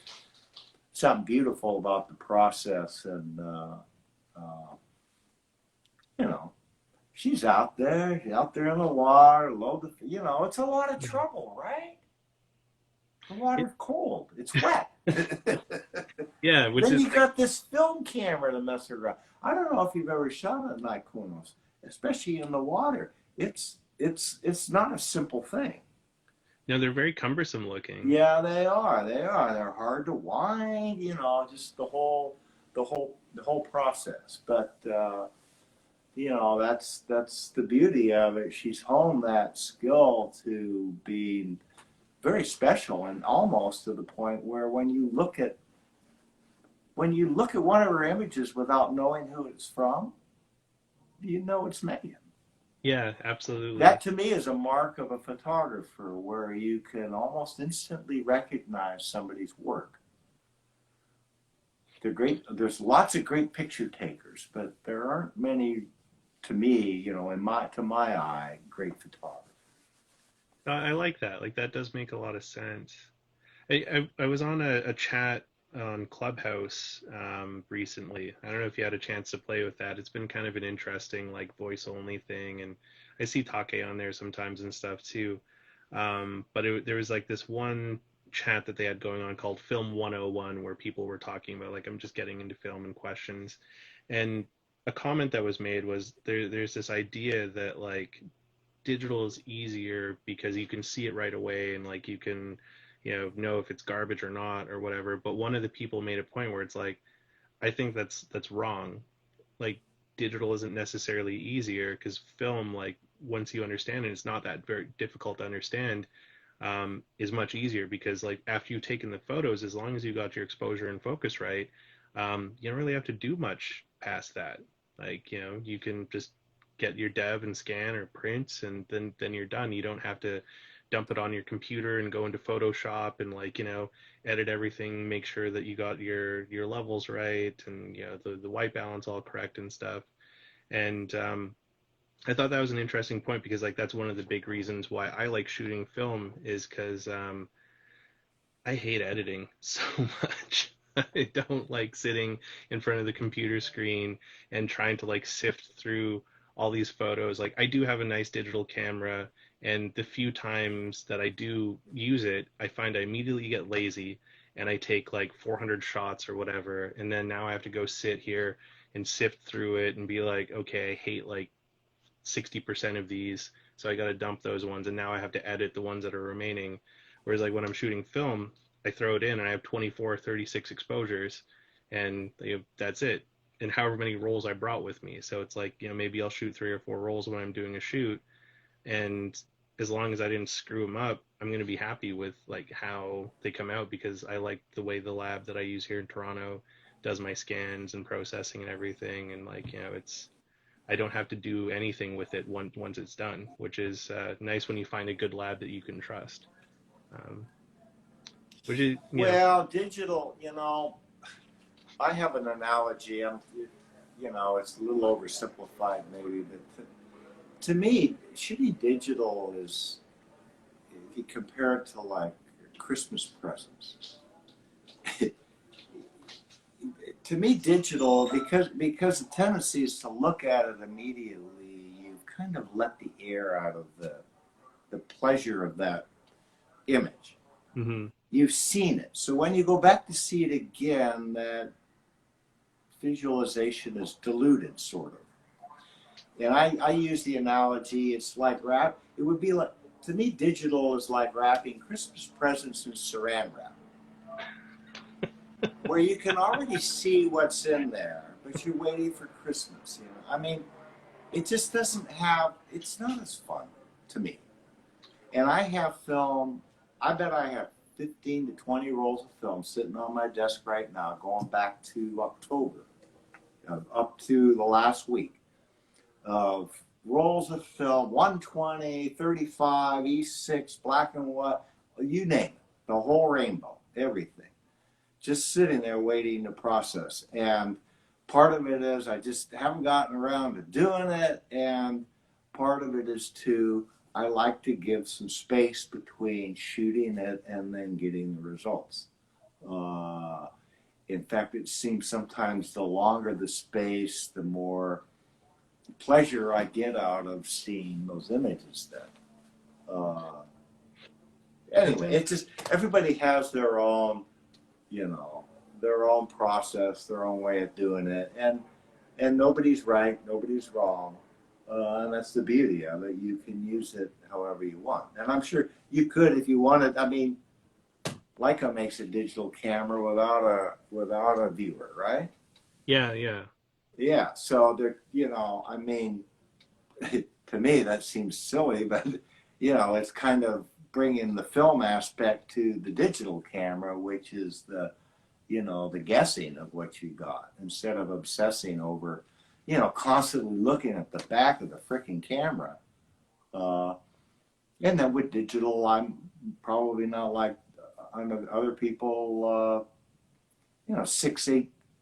something beautiful about the process, and uh, you know, she's out there. She's out there in the water. It's a lot of trouble, right? The It, water's cold. It's wet. yeah, which Then is you got this film camera to mess around. I don't know if you've ever shot a Nikonos, especially in the water. It's not a simple thing. they're very cumbersome looking. Yeah, they are. They are. They're hard to wind. Just the whole process. But that's the beauty of it. She's honed that skill to be very special, and almost to the point where when you look at one of her images without knowing who it's from, it's Megan. Yeah, absolutely. That to me is a mark of a photographer where you can almost instantly recognize somebody's work. They're great. There's lots of great picture takers, but there aren't many, to me, to my eye, great photographers. I like that. Like that does make a lot of sense. I was on a chat on Clubhouse recently. I don't know if you had a chance to play with that. It's been kind of an interesting like voice only thing, and I see Take on there sometimes and stuff too. But there was like this one chat that they had going on called Film 101 where people were talking about like I'm just getting into film and questions. And a comment that was made was there's this idea that like digital is easier because you can see it right away and like you can know if it's garbage or not or whatever. But one of the people made a point where it's like I think that's wrong. Like digital isn't necessarily easier because film, like once you understand it, it's not that very difficult to understand. Is much easier because like after you've taken the photos, as long as you got your exposure and focus right, you don't really have to do much past that. Like you can just get your dev and scan or prints, and then you're done. You don't have to dump it on your computer and go into Photoshop and like edit everything, make sure that you got your levels right and the white balance all correct and stuff. And I thought that was an interesting point because like that's one of the big reasons why I like shooting film is because I hate editing so much. I don't like sitting in front of the computer screen and trying to like sift through all these photos. Like I do have a nice digital camera, and the few times that I do use it, I find I immediately get lazy and I take like 400 shots or whatever, and then now I have to go sit here and sift through it and be like, okay, I hate like 60% of these, so I got to dump those ones, and now I have to edit the ones that are remaining. Whereas like when I'm shooting film, I throw it in and I have 24 or 36 exposures, and that's it. And however many rolls I brought with me, so it's like maybe I'll shoot 3 or 4 rolls when I'm doing a shoot, and as long as I didn't screw them up, I'm gonna be happy with like how they come out because I like the way the lab that I use here in Toronto does my scans and processing and everything, and like it's I don't have to do anything with it once it's done, which is nice when you find a good lab that you can trust. Um, which is, Well, digital, I have an analogy. It's a little oversimplified maybe, but to me, shooting digital is, if you compare it to like Christmas presents, to me, digital because the tendency is to look at it immediately. You've kind of let the air out of the pleasure of that image. mm-hmm. You've seen it, so when you go back to see it again, that visualization is diluted, sort of. And I use the analogy. It's like wrap. It would be like, to me, digital is like wrapping Christmas presents in Saran wrap, where you can already see what's in there, but you're waiting for Christmas. I mean, it just doesn't have. It's not as fun to me. And I have film. I bet I have 15 to 20 rolls of film sitting on my desk right now, going back to October, up to the last week, of rolls of film, 120, 35, E6, black and white, you name it, the whole rainbow, everything. Just sitting there waiting to process. And part of it is I just haven't gotten around to doing it. And part of it is I like to give some space between shooting it and then getting the results. Uh, in fact, it seems sometimes the longer the space, the more pleasure I get out of seeing those images then. Anyway, it's just everybody has their own, you know, their own process, their own way of doing it, and nobody's right, nobody's wrong, and that's the beauty of it. You can use it however you want, and I'm sure you could if you wanted. I mean, Leica makes a digital camera without a viewer, right? Yeah, yeah. Yeah, so they're, I mean, to me that seems silly, but it's kind of bringing the film aspect to the digital camera, which is the guessing of what you got instead of obsessing over, constantly looking at the back of the freaking camera. Uh, and then with digital, I'm probably not like other people, 6,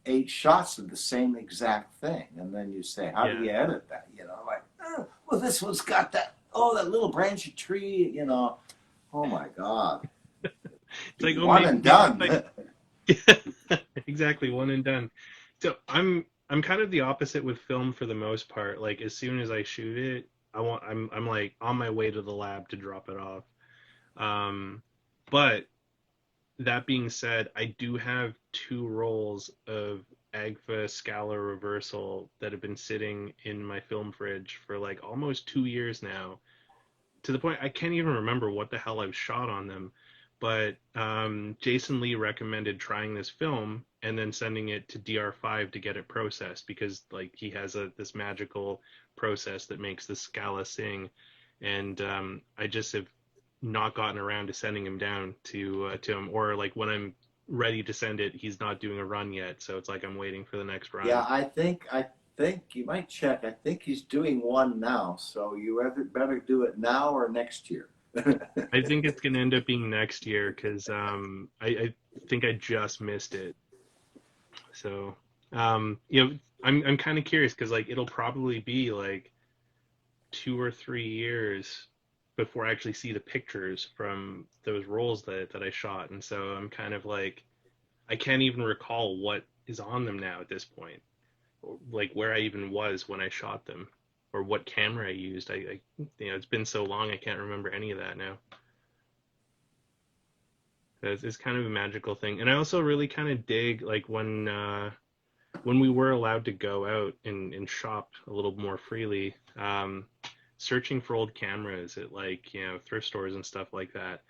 8 shots of the same exact thing. And then you say, how do Yeah. you edit that? Like, well, this one's got that little branch of tree, oh my God. It's like, oh, One and maybe if done. I exactly one and done. So I'm kind of the opposite with film for the most part. Like as soon as I shoot it, I'm like on my way to the lab to drop it off. Um, but that being said, I do have two rolls of Agfa Scala reversal that have been sitting in my film fridge for like almost 2 years now, to the point I can't even remember what the hell I've shot on them. But Jason Lee recommended trying this film and then sending it to DR5 to get it processed because like he has this magical process that makes the Scala sing, and I just have not gotten around to sending him down to him, or like when I'm ready to send it, he's not doing a run yet, so it's like I'm waiting for the next Yeah, run. I think you might check. I think he's doing one now, so you either better do it now or next year. I think it's gonna end up being next year because I think I just missed it. So I'm kind of curious because like it'll probably be like 2 or 3 years before I actually see the pictures from those rolls that I shot, and so I'm kind of like I can't even recall what is on them now at this point, or like where I even was when I shot them, or what camera I used. It's been so long I can't remember any of that now. It's kind of a magical thing, and I also really kind of dig like when we were allowed to go out and shop a little more freely, searching for old cameras at like thrift stores and stuff like that.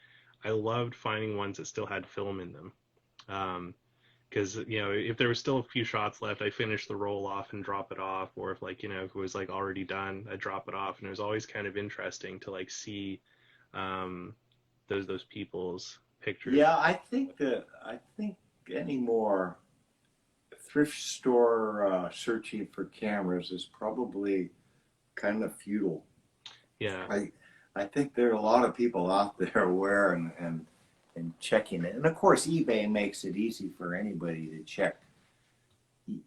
I loved finding ones that still had film in them. Because if there was still a few shots left, I finished the roll off and drop it off, or if like if it was like already done, I drop it off, and it was always kind of interesting to like see um, those people's pictures. Yeah, I think any more thrift store searching for cameras is probably kind of futile. Yeah, I I think there are a lot of people out there aware and checking it. And of course, eBay makes it easy for anybody to check.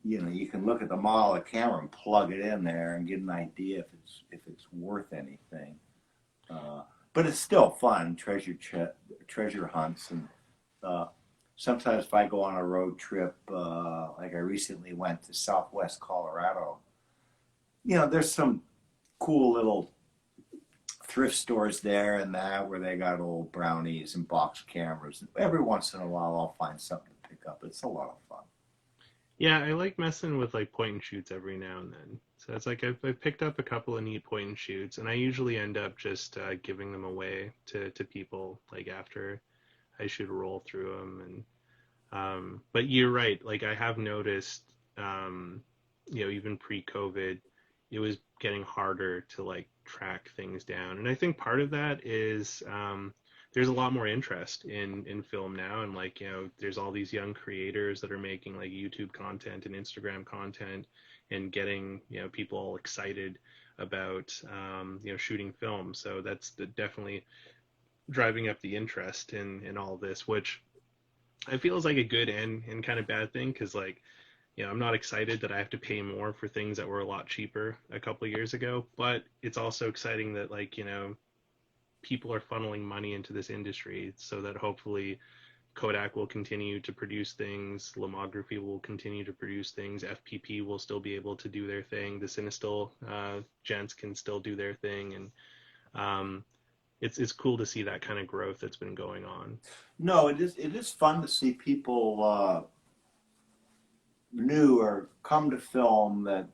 You can look at the model of the camera and plug it in there and get an idea if it's worth anything. Uh, but it's still fun, treasure hunts, and uh, sometimes if I go on a road trip, like I recently went to Southwest Colorado, there's some cool little thrift stores there and that where they got old brownies and box cameras. Every once in a while, I'll find something to pick up. It's a lot of fun. yeah, I like messing with like point and shoots every now and then. So it's like I've picked up a couple of neat point and shoots, and I usually end up just giving them away to people like after I shoot a roll through them. And but you're right. Like I have noticed, even pre-COVID, it was getting harder to like track things down. And I think part of that is there's a lot more interest in film now, and like there's all these young creators that are making like YouTube content and Instagram content, and getting people all excited about shooting film. So that's definitely driving up the interest in all this, which I feel is like a good and kind of bad thing because like I'm not excited that I have to pay more for things that were a lot cheaper a couple of years ago, but it's also exciting that like people are funneling money into this industry so that hopefully Kodak will continue to produce things, Lomography will continue to produce things, FPP will still be able to do their thing, the Cinestill gents can still do their thing, and it's cool to see that kind of growth that's been going on. No, it is fun to see people new or come to film that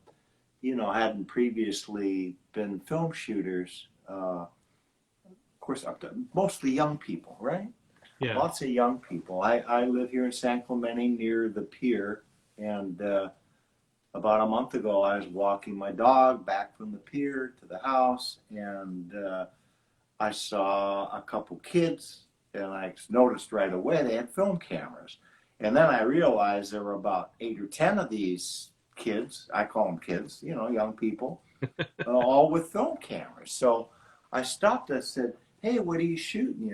hadn't previously been film shooters. Of course, mostly young people, right? Yeah, Lots of young people. I live here in San Clemente near the pier, and about a month ago, I was walking my dog back from the pier to the house, and I saw a couple kids, and I noticed right away they had film cameras. And then I realized there were about 8 or 10 of these kids. I call them kids, young people, all with film cameras. So I stopped. I said, "Hey, what are you shooting?"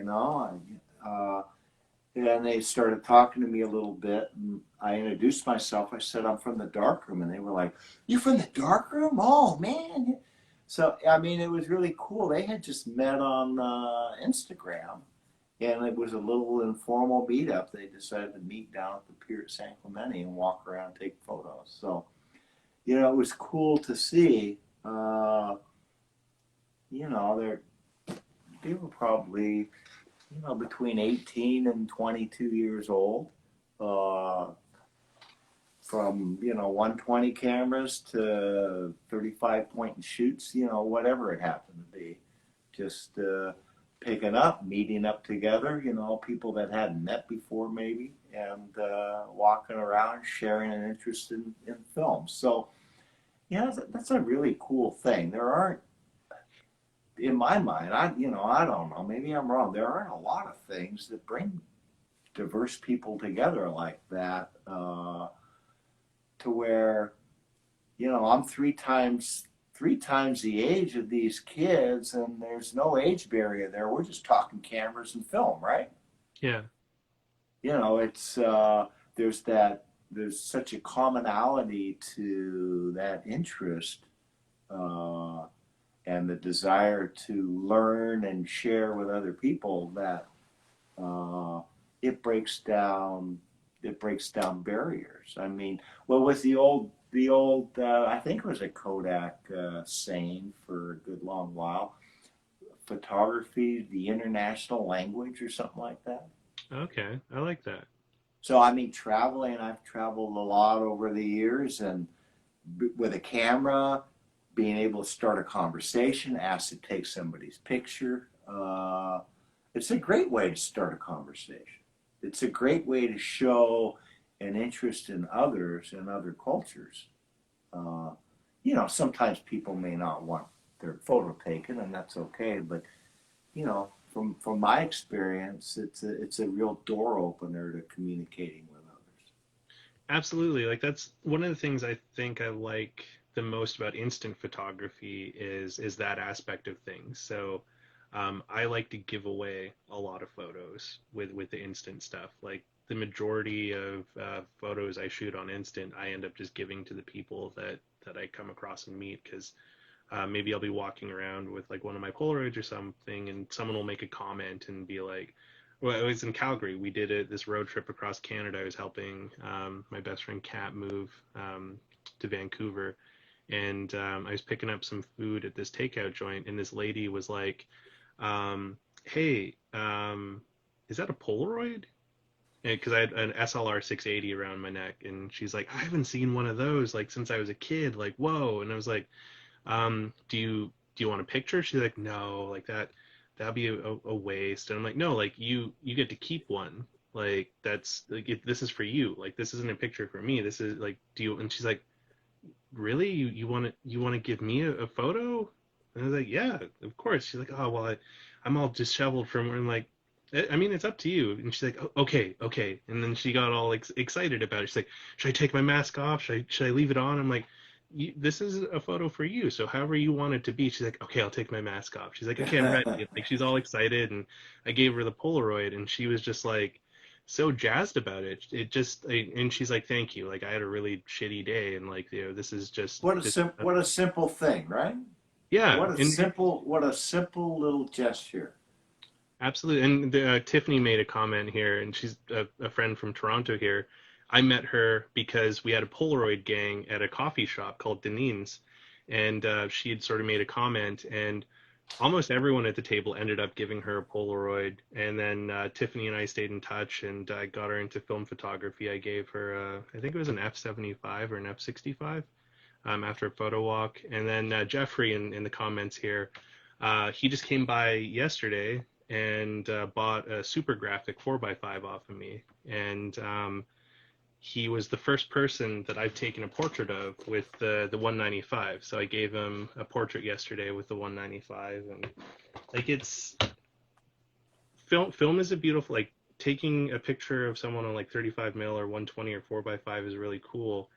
And they started talking to me a little bit, and I introduced myself. I said, "I'm from the darkroom," and they were like, "You from the darkroom? Oh man!" So I mean, it was really cool. They had just met on Instagram, and it was a little informal meetup. They decided to meet down at the pier at San Clemente and walk around and take photos. So it was cool to see. They were probably between 18 and 22 years old. Uh, from 120 cameras to 35 point and shoots, whatever it happened to be, just picking up, meeting up together, people that hadn't met before maybe, and walking around sharing an interest in film. So that's a really cool thing. There aren't, in my mind, I don't know, maybe I'm wrong, there aren't a lot of things that bring diverse people together like that, to where I'm three times the age of these kids, and there's no age barrier there. We're just talking cameras and film, right? Yeah. It's there's such a commonality to that interest, uh, and the desire to learn and share with other people that uh, it breaks down barriers. I mean, what was the old I think it was a Kodak saying for a good long while, photography the international language or something like that. Okay. I like that. So I mean, I've traveled a lot over the years, and with a camera, being able to start a conversation, ask to take somebody's picture, it's a great way to start a conversation. It's a great way to show an interest in others and other cultures. Uh, sometimes people may not want their photo taken, and that's okay. But from my experience, it's a real door opener to communicating with others. Absolutely. Like that's one of the things I think I like the most about instant photography is that aspect of things. So I like to give away a lot of photos with the instant stuff. Like the majority of photos I shoot on instant, I end up just giving to the people that I come across and meet because maybe I'll be walking around with like one of my Polaroids or something, and someone will make a comment and be like, "Well, I was in Calgary. We did this road trip across Canada. I was helping my best friend Kat move to Vancouver, and I was picking up some food at this takeout joint, and this lady was like, "Hey, is that a Polaroid?" Because I had an SLR 680 around my neck, and she's like, "I haven't seen one of those like since I was a kid. Like, whoa!" And I was like, do you want a picture? She's like, no, like that'd be a waste. And I'm like, no, like you get to keep one. Like that's like this is for you. Like this isn't a picture for me. This is like, do you? And she's like, really? You want to give me a photo? And I was like, yeah, of course. She's like, oh well, I'm all disheveled from. I'm like, I mean, it's up to you. And she's like, oh, okay, okay. And then she got all excited about it. She's like, should I take my mask off? Should I leave it on? I'm like, this is a photo for you. So however you want it to be. She's like, okay, I'll take my mask off. She's like, okay, I'm ready. Like she's all excited, and I gave her the Polaroid, and she was just like so jazzed about it. And she's like, thank you. Like I had a really shitty day, and like this is just this. What a simple thing, right? Yeah, What a and simple little gesture. absolutely. And Tiffany made a comment here, and she's a friend from Toronto here. I met her because we had a Polaroid gang at a coffee shop called Deneen's, and she had sort of made a comment, and almost everyone at the table ended up giving her a Polaroid. And then Tiffany and I stayed in touch, and I got her into film photography. I gave her, I think it was an F75 or an F65 after a photo walk. And then Jeffrey in the comments here, he just came by yesterday and bought a super graphic 4x5 off of me. And he was the first person that I've taken a portrait of with the 195. So I gave him a portrait yesterday with the 195, and like it's film is a beautiful, like taking a picture of someone on like 35 mil or 120 or 4x5 is really cool.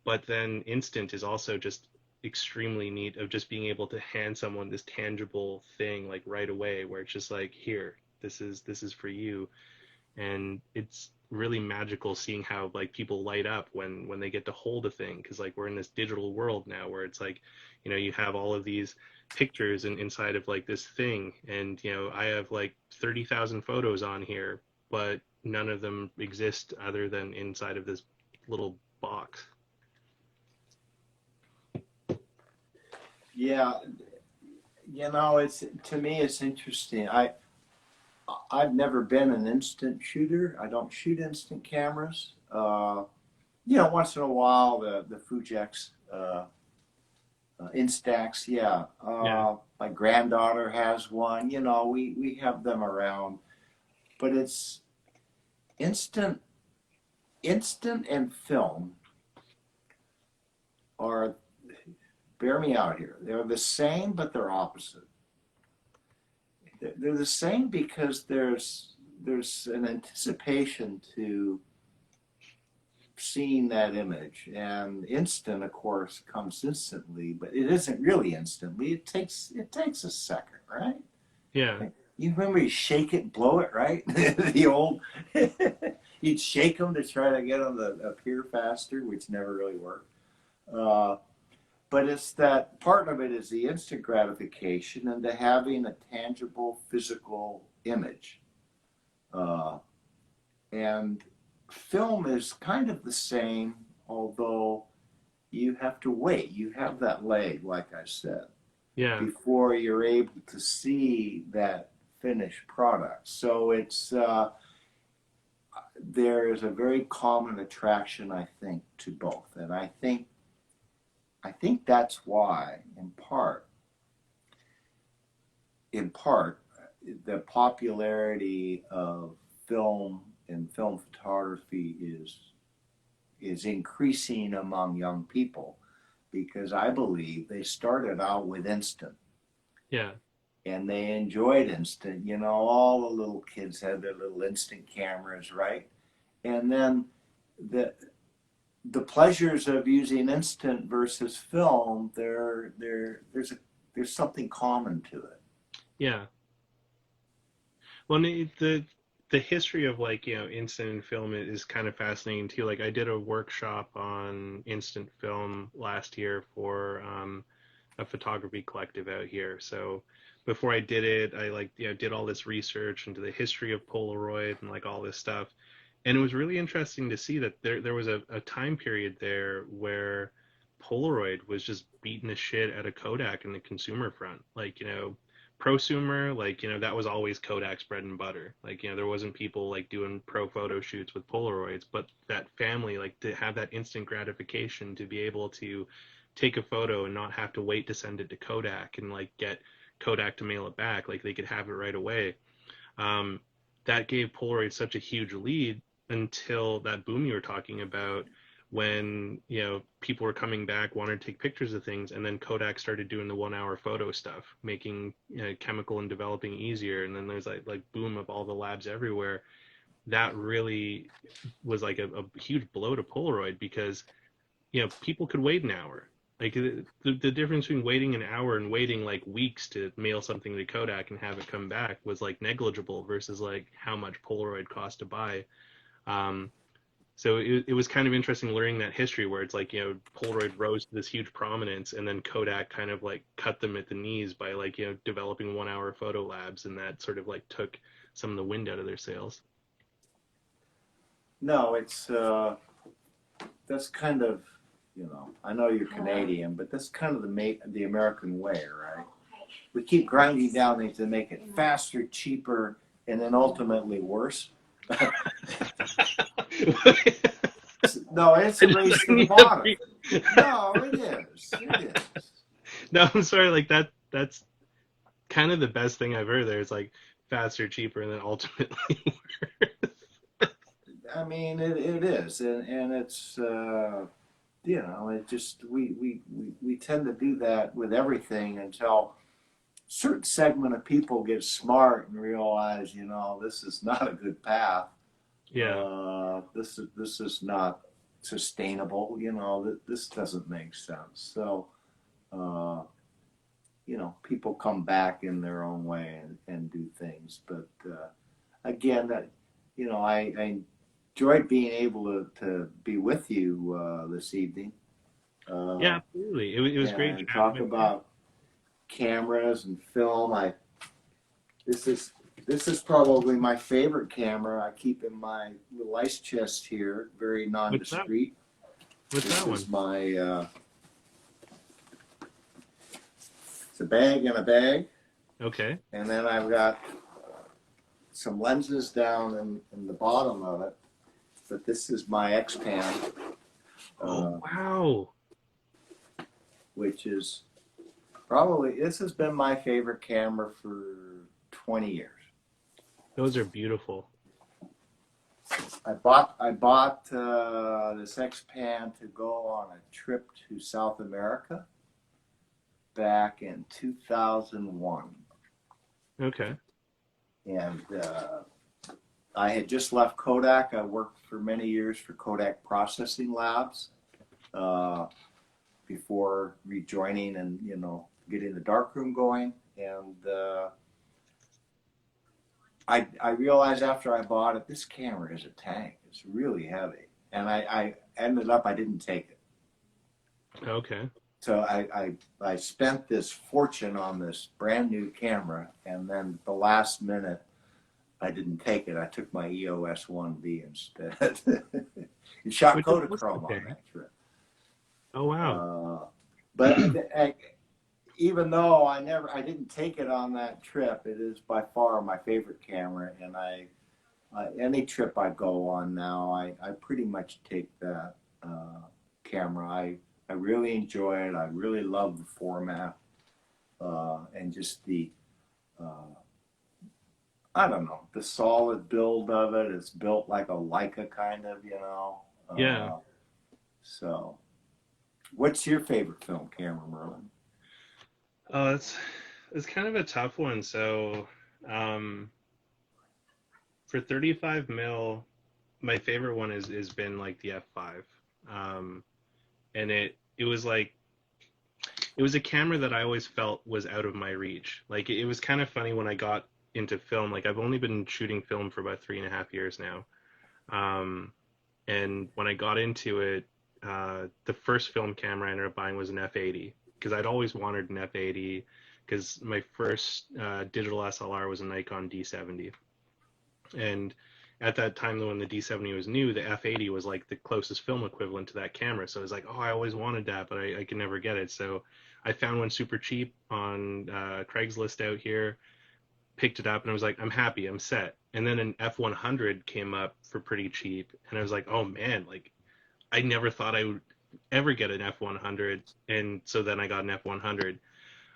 But then instant is also just extremely neat of just being able to hand someone this tangible thing like right away, where it's just like, here, this is for you. And it's really magical seeing how like people light up when they get to hold a thing, because like we're in this digital world now where it's like, you have all of these pictures inside of like this thing, and I have like 30,000 photos on here, but none of them exist other than inside of this little box. Yeah, it's to me it's interesting. I've never been an instant shooter. I don't shoot instant cameras. Once in a while the Fujex Instax, yeah. Yeah. My granddaughter has one. We have them around, but it's instant. Instant and film are, bear me out here. They're the same, but they're opposite. They're the same because there's an anticipation to seeing that image, and instant of course comes instantly, but it isn't really instantly. It takes a second, right? Yeah. You remember you shake it, blow it, right? The old you'd shake them to try to get them to appear faster, which never really worked. uh, but it's that part of it is the instant gratification and to having a tangible physical image. uh, and film is kind of the same, although you have to wait. You have that lag, like I said, Yeah. before you're able to see that finished product. So there is a very common attraction, I think, to both, and I think that's why, in part, the popularity of film and film photography is increasing among young people, because I believe they started out with instant Yeah. and they enjoyed instant. All the little kids had their little instant cameras, right? And then the the pleasures of using instant versus film, there's something common to it. Yeah. Well, the history of like instant film is kind of fascinating too. Like I did a workshop on instant film last year for a photography collective out here. So before I did it, I like did all this research into the history of Polaroid and like all this stuff, and it was really interesting to see that there was a time period there where Polaroid was just beating the shit out of Kodak in the consumer front. Like prosumer, like that was always Kodak's bread and butter. Like there wasn't people like doing pro photo shoots with Polaroids, but that family, like to have that instant gratification to be able to take a photo and not have to wait to send it to Kodak and like get Kodak to mail it back, like they could have it right away. um, that gave Polaroid such a huge lead until that boom you were talking about, when people were coming back, wanted to take pictures of things, and then Kodak started doing the 1 hour photo stuff, making chemical and developing easier, and then there's like boom of all the labs everywhere. That really was like a huge blow to Polaroid, because people could wait an hour. Like the difference between waiting an hour and waiting like weeks to mail something to Kodak and have it come back was like negligible versus like how much Polaroid cost to buy. Um, so it was kind of interesting learning that history, where it's like Polaroid rose to this huge prominence, and then Kodak kind of like cut them at the knees by like developing 1 hour photo labs, and that sort of like took some of the wind out of their sails. No, that's kind of, I know you're Canadian, but that's kind of the American way, right? We keep grinding down things to make it faster, cheaper, and then ultimately worse. No, it's a race to the bottom. No, it is. It is. No, I'm sorry. Like that's kind of the best thing I've heard there. It's like faster, cheaper, and then ultimately. I mean, it is, and it's it just we tend to do that with everything until a certain segment of people get smart and realize, this is not a good path. Yeah. This is not. sustainable. You know, this doesn't make sense. So, uh, you know, people come back in their own way and do things. But again, that you know, I enjoyed being able to be with you this evening Yeah, uh, absolutely. It was great and chatting talk with you. about cameras and film. I this is this is probably my favorite camera. I keep in my little ice chest here, very What's that? nondescript. What's This that is one? my it's a bag in a bag, Okay. and then I've got some lenses down in the bottom of it. But this is my X Pan, Oh, uh, wow. which is probably this has been my favorite camera for 20 years. Those are beautiful. I bought this X Pan to go on a trip to South America back in 2001, Okay. and I had just left Kodak. I worked for many years for Kodak Processing Labs uh, before rejoining and getting the darkroom going. And I realized after I bought it, this camera is a tank. It's really heavy, and I ended up I didn't take it. Okay. So I spent this fortune on this brand new camera, and then the last minute I didn't take it. I took my EOS 1B instead. It shot Which is also Kodachrome on okay. that trip. Oh, wow. Uh, but even though I didn't take it on that trip, it is by far my favorite camera, and any trip I go on now, I pretty much take that camera. I really enjoy it. I really love the format and just the uh, I don't know, the solid build of it. It's built like a Leica kind of, you know. Yeah. So, what's your favorite film camera, Merlin? Oh, it's kind of a tough one. So, um, for 35 mil, my favorite one is been like the F5. Um, and it was like it was a camera that I always felt was out of my reach. Like it was kind of funny when I got into film. Like I've only been shooting film for about 3.5 years now. Um, and when I got into it, the first film camera I ended up buying was an F80 because I'd always wanted an F80 because my first digital SLR was a Nikon D70, and at that time when the D70 was new, the F80 was like the closest film equivalent to that camera. So I was like, oh, I always wanted that, but I could never get it. So I found one super cheap on Craigslist out here, picked it up, and I was like, I'm happy, I'm set. And then an F100 came up for pretty cheap, and I was like, oh man, like I never thought I would ever get an F100, and so then I got an F100.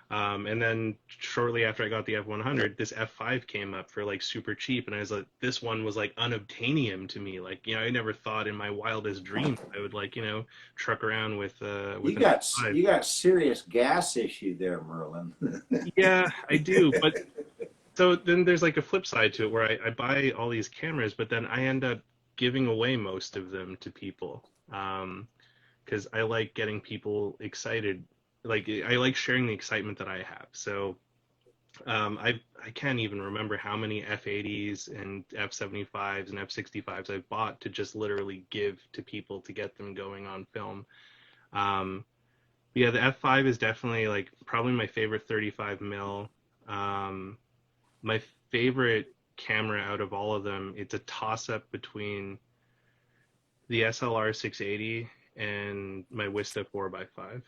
And then shortly after I got the F100, this F5 came up for like super cheap, and I was like, this one was like unobtainium to me. Like, I never thought in my wildest dreams I would like, truck around with You an got F5. you got serious gas issue there, Merlin. Yeah, I do. But so then there's like a flip side to it where I buy all these cameras, but then I end up giving away most of them to people. Because I like getting people excited. Like I like sharing the excitement that I have. So I can't even remember how many F80s and F75s and F65s I've bought to just literally give to people to get them going on film. Um, but yeah, the F5 is definitely like probably my favorite 35 mil. Um, my favorite camera out of all of them, it's a toss up between the SLR 680 and my Wista 4x5.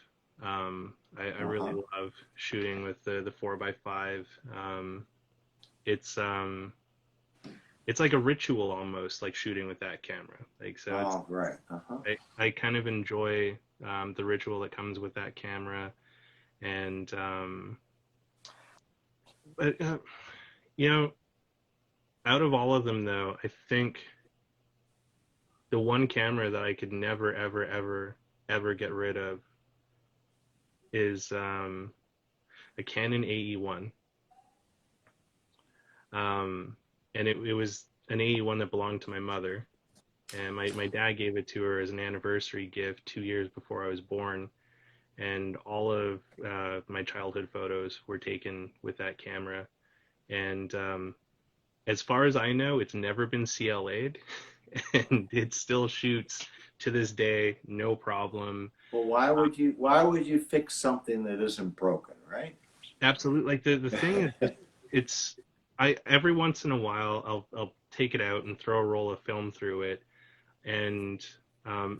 I really Uh-huh. love shooting with the 4x5. It's it's like a ritual almost, like shooting with that camera. Like so, Oh, right. Uh-huh. I kind of enjoy the ritual that comes with that camera, and but you know, out of all of them though, I think the one camera that I could never ever ever ever get rid of is a Canon AE1. Um, and it was an AE1 that belonged to my mother. and my dad gave it to her as an anniversary gift 2 years before I was born. And all of my childhood photos were taken with that camera. And as far as I know, it's never been CLA'd, and it still shoots to this day, no problem. Well, why would you fix something that isn't broken, right? Absolutely. Like the thing is, it's I every once in a while I'll take it out and throw a roll of film through it, and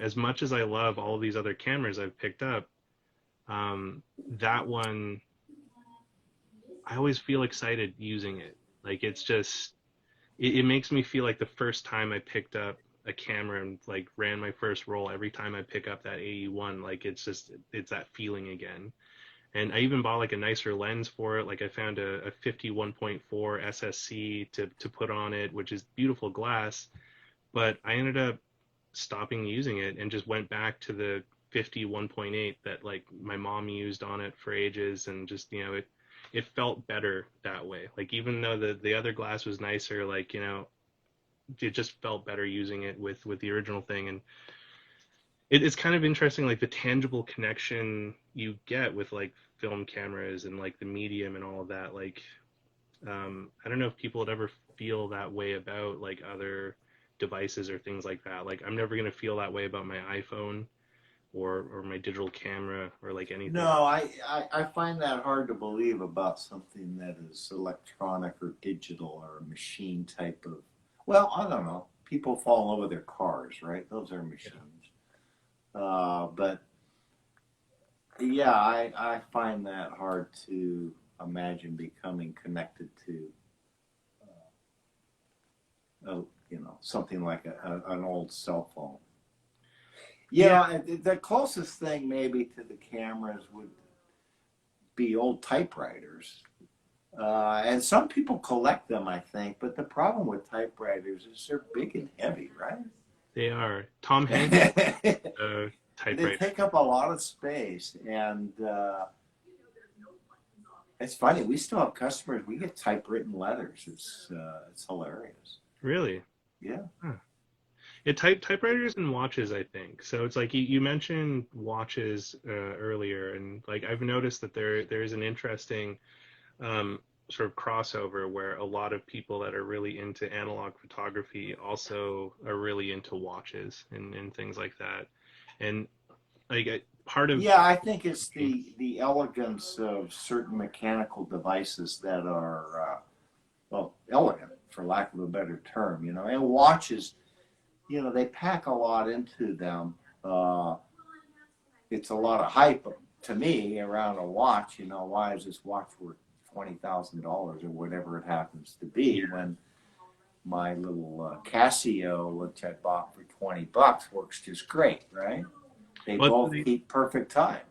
as much as I love all of these other cameras I've picked up, that one I always feel excited using it. Like it's just it makes me feel like the first time I picked up a camera and like ran my first roll. Every time I pick up that AE1, like it's that feeling again. And I even bought like a nicer lens for it. Like I found a 51.4 SSC to put on it, which is beautiful glass. But I ended up stopping using it and just went back to the 51.8 that like my mom used on it for ages, and just it felt better that way. Like even though the other glass was nicer, like it just felt better using it with the original thing. And it's kind of interesting, like the tangible connection you get with like film cameras and like the medium and all of that. Like I don't know if people would ever feel that way about like other devices or things like that. Like I'm never gonna feel that way about my iPhone or my digital camera or like anything. No, I find that hard to believe about something that is electronic or digital or a machine type of. Well, I don't know. People fall in love with their cars, right? Those are machines. But yeah, I find that hard to imagine becoming connected to, something like an old cell phone. Yeah, Yeah, the closest thing maybe to the cameras would be old typewriters. And some people collect them, I think, but the problem with typewriters is they're big and heavy, right? they are. Tom Hanks They typewriter. take up a lot of space, and it's funny. We still have customers. We get typewritten letters. It's hilarious. Really? Yeah. Huh. Yeah, typewriters and watches, I think. So it's like you mentioned watches earlier, and like I've noticed that there is an interesting sort of crossover where a lot of people that are really into analog photography also are really into watches and things like that. And like part of Yeah, I think it's the elegance of certain mechanical devices that are well elegant, for lack of a better term. And watches, they pack a lot into them. Uh, it's a lot of hype to me around a watch. Why is this watch worth $20,000 or whatever it happens to be when my little Casio, which I bought for $20, works just great, right? They well, both keep perfect time.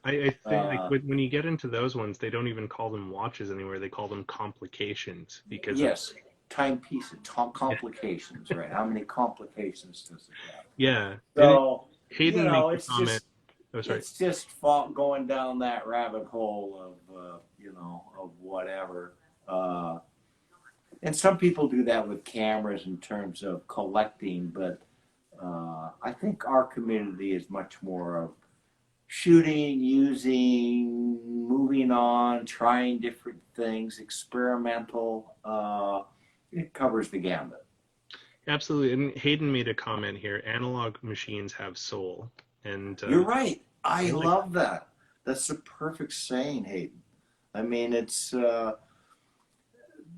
I think like Uh, when you get into those ones, they don't even call them watches anymore. They call them complications because of yes, timepieces, yeah, complications, right? How many complications does it have? yeah. And So, Hayden makes a it's comment. just Oh, sorry. going down that rabbit hole of of whatever. Uh, and some people do that with cameras in terms of collecting, but I think our community is much more of shooting, using, moving on, trying different things, experimental. It covers the gambit. Absolutely. And Hayden made a comment here. Analog machines have soul, and You're right. I I like. love that. That's the perfect saying, Hayden. I mean, it's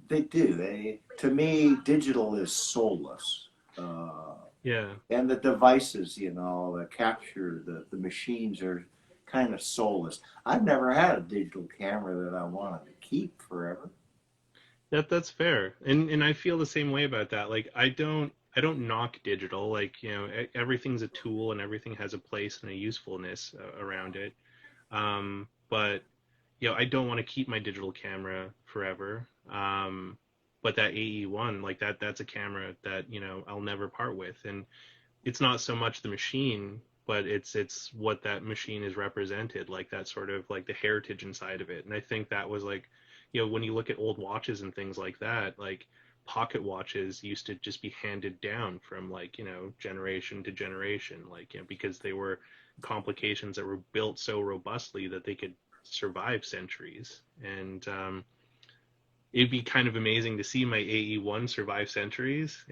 they do. To me, digital is soulless. Uh, Yeah. and the devices, the capture, the machines are kind of soulless. I've never had a digital camera that I wanted to keep forever. That's fair, and I feel the same way about that. Like I don't knock digital. Like everything's a tool and everything has a place and a usefulness around it. But I don't want to keep my digital camera forever. But that AE1, like that's a camera that I'll never part with, and it's not so much the machine, but it's what that machine is represented, like that sort of like the heritage inside of it. And I think that was like, when you look at old watches and things like that, like pocket watches used to just be handed down from like, generation to generation, like, because they were complications that were built so robustly that they could survive centuries. And it'd be kind of amazing to see my AE1 survive centuries.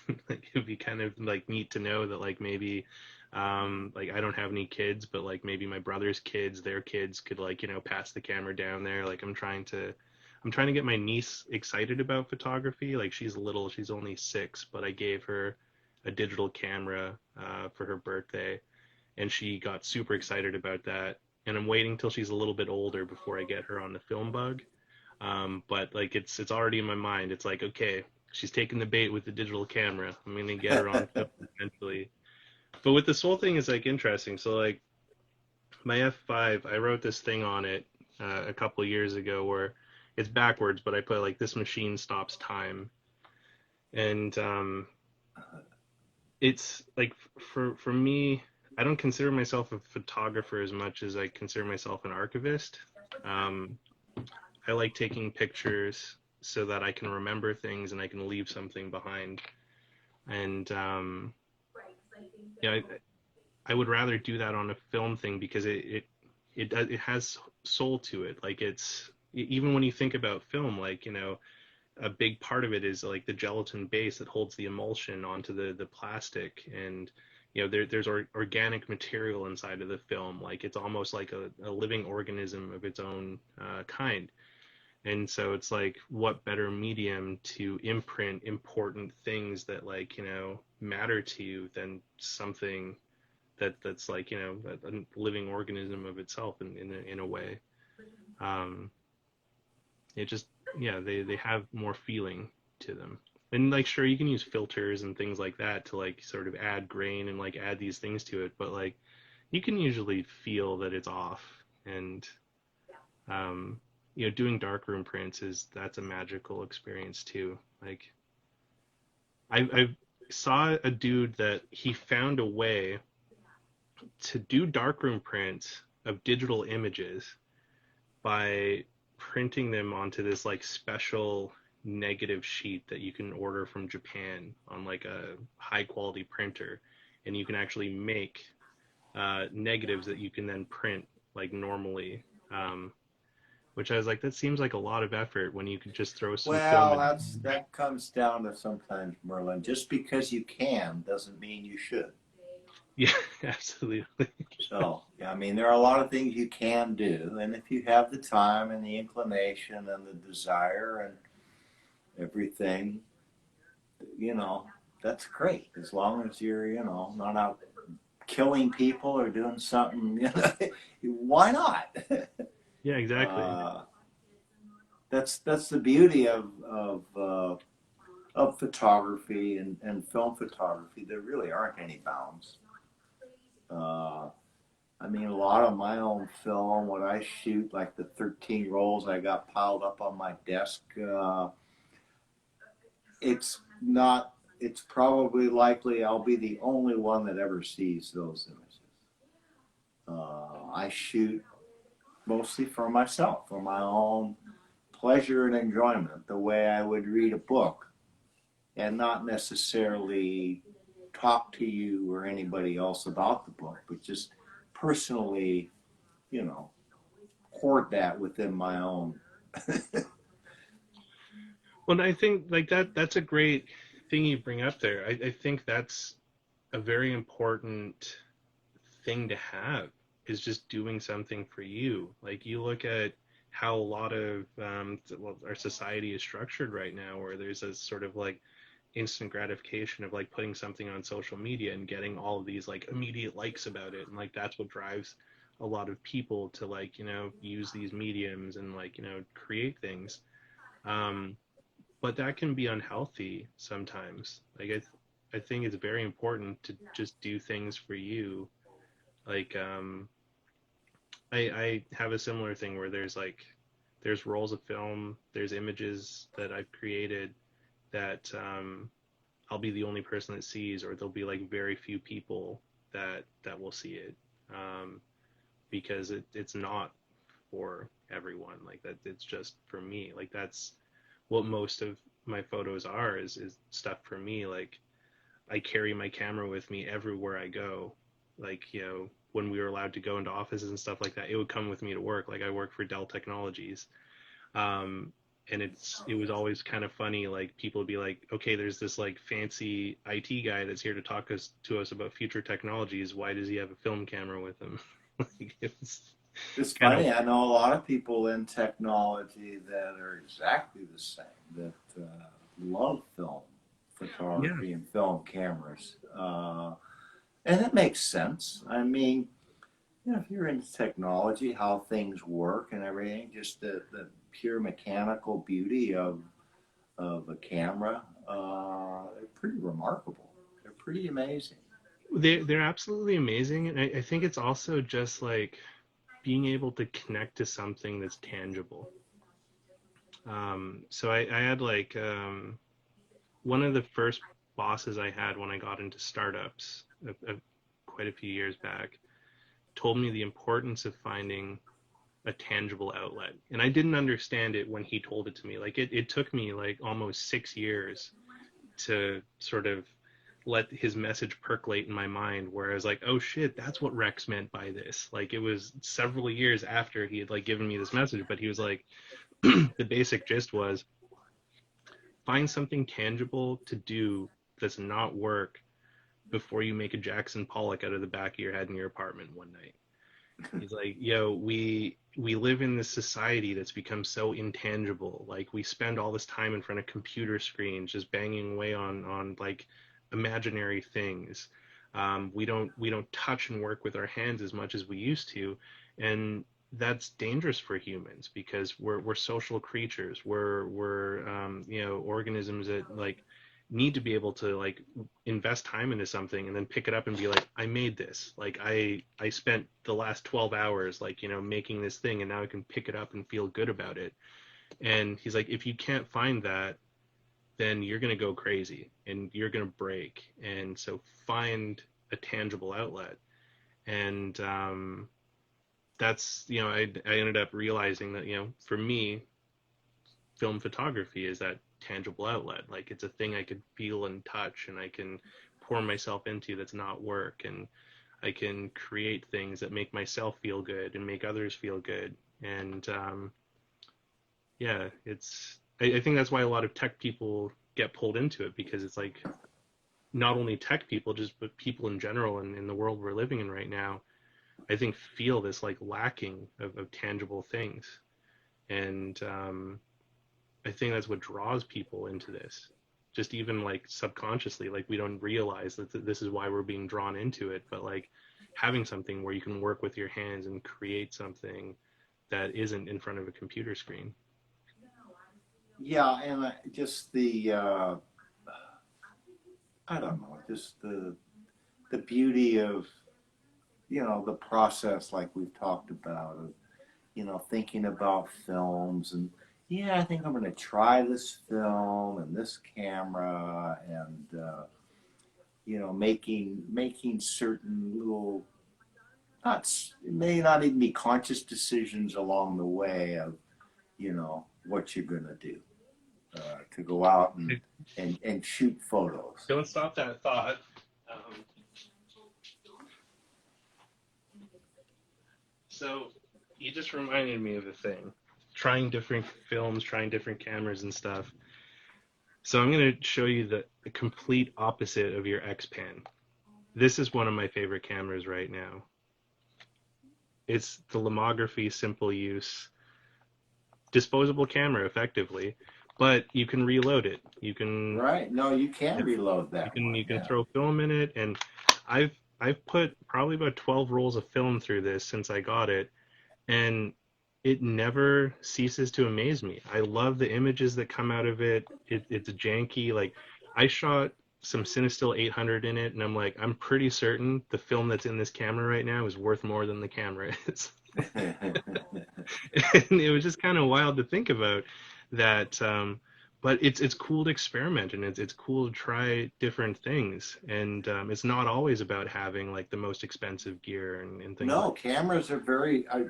And like it'd be kind of like neat to know that like maybe like I don't have any kids, but like maybe my brother's kids, their kids could like, pass the camera down there. Like I'm trying to get my niece excited about photography. Like she's little, she's only 6, but I gave her a digital camera for her birthday, and she got super excited about that. And I'm waiting till she's a little bit older before I get her on the film bug. But like it's already in my mind. It's like, okay, she's taking the bait with the digital camera. I'm gonna get her on film eventually. But with this whole thing is like interesting. So like my F5, I wrote this thing on it a couple years ago where it's backwards, but I put like this machine stops time, and it's like for me, I don't consider myself a photographer as much as I consider myself an archivist. Um, I like taking pictures so that I can remember things and I can leave something behind. And yeah, I would rather do that on a film thing because it has soul to it. Like even when you think about film, like a big part of it is like the gelatin base that holds the emulsion onto the plastic, and there's organic material inside of the film. Like it's almost like a living organism of its own kind. And so it's like, what better medium to imprint important things that like, matter to you than something that's like, a living organism of itself in a way. Um, it just, yeah, they have more feeling to them. And like, sure, you can use filters and things like that to like sort of add grain and like add these things to it, but like you can usually feel that it's off. And um, doing darkroom prints that's a magical experience too. Like I saw a dude that he found a way to do darkroom prints of digital images by printing them onto this like special negative sheet that you can order from Japan on like a high quality printer, and you can actually make negatives that you can then print like normally. Which I was like, that seems like a lot of effort when you could just throw some film Well, in. that comes down to sometimes, Merlin. Just because you can doesn't mean you should. Yeah, absolutely. So, yeah, I mean, there are a lot of things you can do, and if you have the time and the inclination and the desire and everything, you know, that's great. As long as you're, not out killing people or doing something, why not? Yeah, exactly. uh, that's the beauty of photography and film photography. There really aren't any bounds. Uh, I mean, a lot of my own film, what I shoot, like the 13 rolls I got piled up on my desk, it's not, it's probably likely I'll be the only one that ever sees those images. I shoot mostly for myself, for my own pleasure and enjoyment, the way I would read a book, and not necessarily talk to you or anybody else about the book, but just personally, you know, hoard that within my own. Well, I think like that's a great thing you bring up there. I think that's a very important thing to have, is just doing something for you. Like you look at how a lot of well, our society is structured right now, where there's a sort of like instant gratification of like putting something on social media and getting all of these like immediate likes about it, and like that's what drives a lot of people to like use these mediums and like create things. um but that can be unhealthy sometimes. Like I think it's very important to just do things for you. Like I have a similar thing where there's rolls of film, there's images that I've created that I'll be the only person that sees, or there'll be like very few people that will see it, because it's not for everyone. Like that, it's just for me. Like that's what most of my photos are is stuff for me. Like I carry my camera with me everywhere I go. Like, when we were allowed to go into offices and stuff like that, it would come with me to work. Like I work for Dell Technologies. Um, and it was always kind of funny. Like people would be like, okay, there's this like fancy IT guy that's here to talk to us about future technologies. Why does he have a film camera with him? Like it was It's kind of funny. I know a lot of people in technology that are exactly the same. That love film yeah. photography and film cameras, and it makes sense. I mean, if you're into technology, how things work and everything, just the pure mechanical beauty of a camera, they're pretty remarkable. They're pretty amazing. They're absolutely amazing, and I think it's also just like being able to connect to something that's tangible. So I had like one of the first bosses I had when I got into startups quite a few years back told me the importance of finding a tangible outlet. And I didn't understand it when he told it to me. Like it took me like almost 6 years to sort of let his message percolate in my mind where I was like, oh shit, that's what Rex meant by this. Like it was several years after he had like given me this message, but he was like, the basic gist was find something tangible to do that's not work before you make a Jackson Pollock out of the back of your head in your apartment one night. He's like, yo, we live in this society that's become so intangible. Like we spend all this time in front of computer screens just banging away on like imaginary things. We don't touch and work with our hands as much as we used to, and that's dangerous for humans because we're social creatures. We're organisms that like need to be able to like invest time into something and then pick it up and be like, I made this. Like I spent the last 12 hours like, making this thing, and now I can pick it up and feel good about it. And he's like, if you can't find that, then you're going to go crazy and you're going to break. And so find a tangible outlet. And that's, I ended up realizing that, for me, film photography is that tangible outlet. Like it's a thing I could feel and touch and I can pour myself into that's not work. And I can create things that make myself feel good and make others feel good. And yeah, I think that's why a lot of tech people get pulled into it because it's like not only tech people, just but people in general and in the world we're living in right now, I think feel this like lacking of tangible things. And I think that's what draws people into this. Just even like subconsciously, like we don't realize that this is why we're being drawn into it. But like having something where you can work with your hands and create something that isn't in front of a computer screen. Yeah, and just I don't know, just the beauty of the process like we've talked about of thinking about films and yeah, I think I'm going to try this film and this camera and making certain little not it may not even be conscious decisions along the way of what you're going to do to go out and shoot photos. Don't stop that thought. Um, so you just reminded me of a thing. Trying different films, trying different cameras and stuff. So I'm going to show you the complete opposite of your X-Pan. This is one of my favorite cameras right now. It's the Lomography simple use disposable camera effectively, but you can reload it. Right? No, you can Yeah, reload you that can one. you can Yeah. throw film in it, and I've I've put probably about 12 rolls of film through this since I got it, and it never ceases to amaze me. I love the images that come out of it. It's janky. Like I shot some Cinestill 800 in it, and I'm like, I'm pretty certain the film that's in this camera right now is worth more than the camera is. And it was just kind of wild to think about that. But it's cool to experiment and it's cool to try different things. And it's not always about having like the most expensive gear and things No, like. cameras are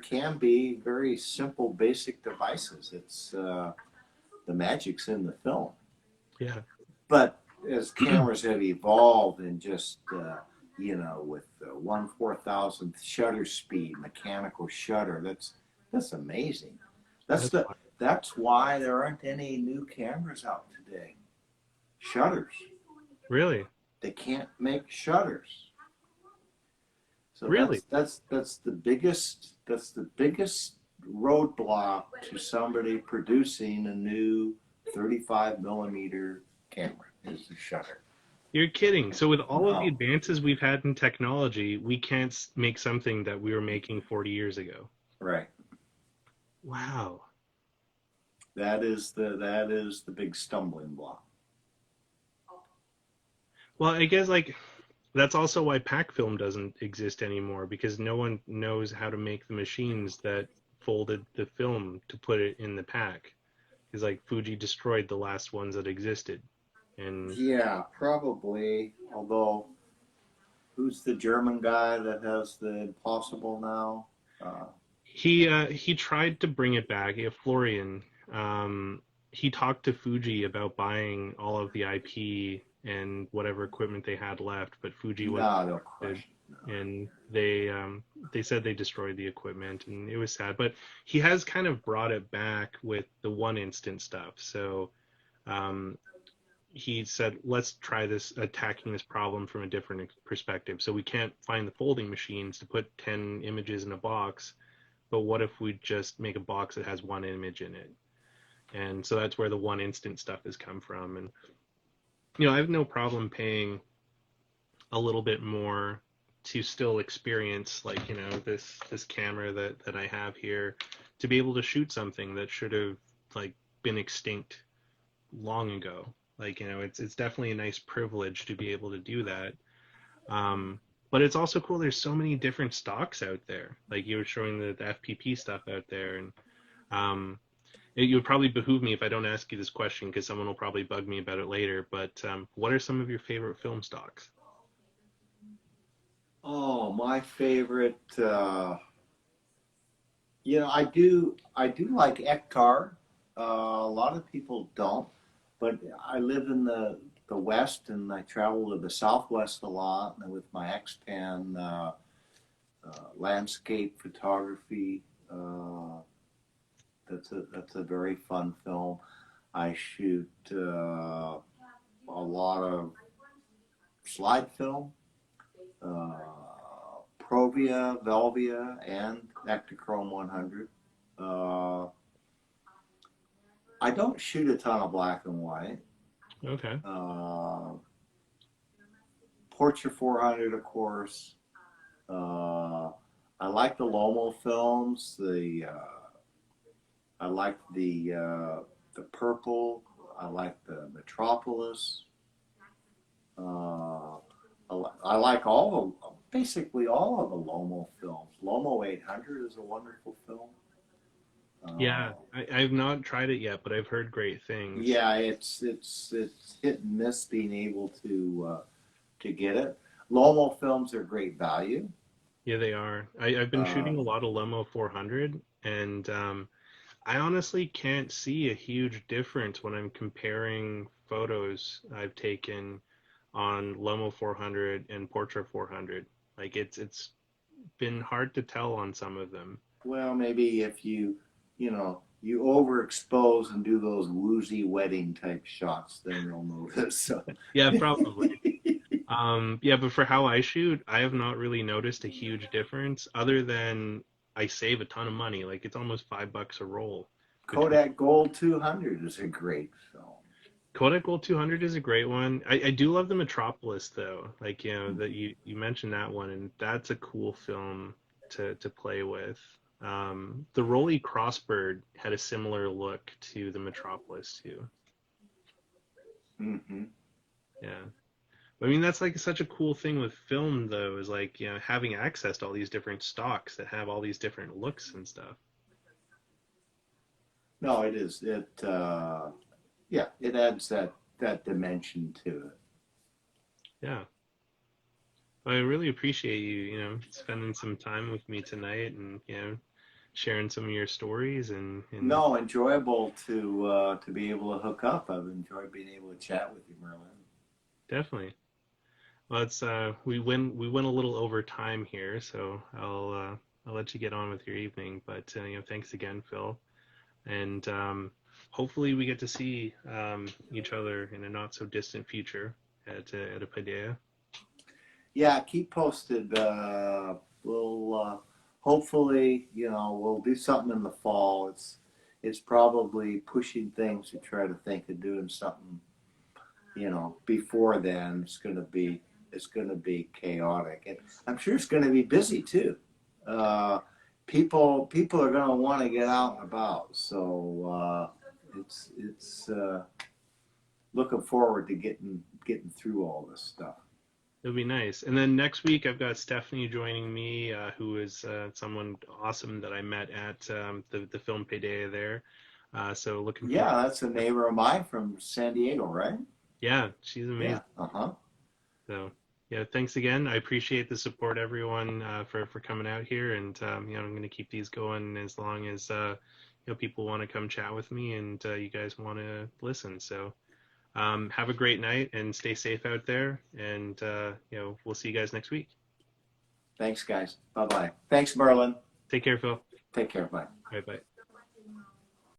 can be very simple, basic devices. It's the magic's in the film. Yeah, But as cameras have evolved and just, with 1/4000th shutter speed, mechanical shutter, that's amazing. That's that's the fine. that's why there aren't any new cameras out today. Shutters. Really, They can't make shutters. So really. that's the biggest roadblock to somebody producing a new 35 millimeter camera is the shutter. You're kidding. So with all of the No, advances we've had in technology, we can't make something that we were making 40 years ago. right. Wow. That is the big stumbling block. Well, I guess like that's also why pack film doesn't exist anymore because no one knows how to make the machines that folded the film to put it in the pack. Because like Fuji destroyed the last ones that existed, and Yeah, probably. Although, who's the German guy that has the Impossible now? he tried to bring it back. Yeah, Florian. He talked to Fuji about buying all of the IP and whatever equipment they had left, but Fuji wasn't No, they'll interested, crush it. No. and they said they destroyed the equipment, and it was sad. But he has kind of brought it back with the one instant stuff. So um, he said, let's try this attacking this problem from a different perspective. So we can't find the folding machines to put 10 images in a box, but what if we just make a box that has one image in it? And so that's where the one instant stuff has come from. And I have no problem paying a little bit more to still experience like this camera that I have here to be able to shoot something that should have like been extinct long ago. Like it's definitely a nice privilege to be able to do that. But it's also cool. There's so many different stocks out there. Like you were showing the FPP stuff out there, and um, it would probably behoove me if I don't ask you this question because someone will probably bug me about it later. But what are some of your favorite film stocks? Oh, my favorite. I do like Ektar. A lot of people don't, but I live in the West and I travel to the Southwest a lot. And with my X-Pan landscape photography, that's a very fun film. I shoot a lot of slide film, uh, Provia, Velvia, and Ektachrome 100. Uh, I don't shoot a ton of black and white. Okay. Uh, Portra 400, of course. Uh, I like the Lomo films. I like the purple. I like the Metropolis. Uh, I like basically all of the Lomo films. Lomo 800 is a wonderful film. Yeah, Uh, I've not tried it yet, but I've heard great things. yeah, it's hit and miss being able to get it. Lomo films are great value. Yeah, they are. I've been Uh, shooting a lot of Lomo 400, and I honestly can't see a huge difference when I'm comparing photos I've taken on Lomo 400 and Portra 400. Like it's been hard to tell on some of them. well, maybe if you overexpose and do those woozy wedding type shots, then you'll notice. So. Yeah, probably. Yeah, but for how I shoot, I have not really noticed a huge difference other than I save a ton of money. Like it's almost $5 a roll between. Kodak Gold 200 is a great film. Kodak Gold 200 is a great one. I do love the Metropolis though. Like, that you mentioned that one, and that's a cool film to play with. The Rolly Crossbird had a similar look to the Metropolis too. Mm-hmm. Yeah. I mean, that's like such a cool thing with film though, is like, having access to all these different stocks that have all these different looks and stuff. No, it is. Yeah, it adds that dimension to it. Yeah. I really appreciate you, spending some time with me tonight and, sharing some of your stories and No, enjoyable to be able to hook up. I've enjoyed being able to chat with you, Merlin. definitely. Well, it's we went a little over time here, so I'll let you get on with your evening. But thanks again, Phil, and hopefully we get to see each other in a not so distant future at a Padea. Yeah, keep posted. We'll hopefully, we'll do something in the fall. It's probably pushing things to try to think of doing something, before then. It's gonna be chaotic, and I'm sure it's gonna be busy too. Uh, people are gonna want to get out and about, so it's looking forward to getting through all this stuff. It'll be nice. And then next week I've got Stephanie joining me, who is someone awesome that I met at the film Paideia there. So looking forward. Yeah, that's a neighbor of mine from San Diego, right? Yeah, she's Yeah. amazing. Uh-huh. So yeah, thanks again. I appreciate the support, everyone, for coming out here, and I'm going to keep these going as long as people want to come chat with me, and you guys want to listen. So have a great night and stay safe out there, and we'll see you guys next week. Thanks, guys. Bye-bye. Thanks, Merlin. Take care, Phil. Take care. Bye. Bye bye.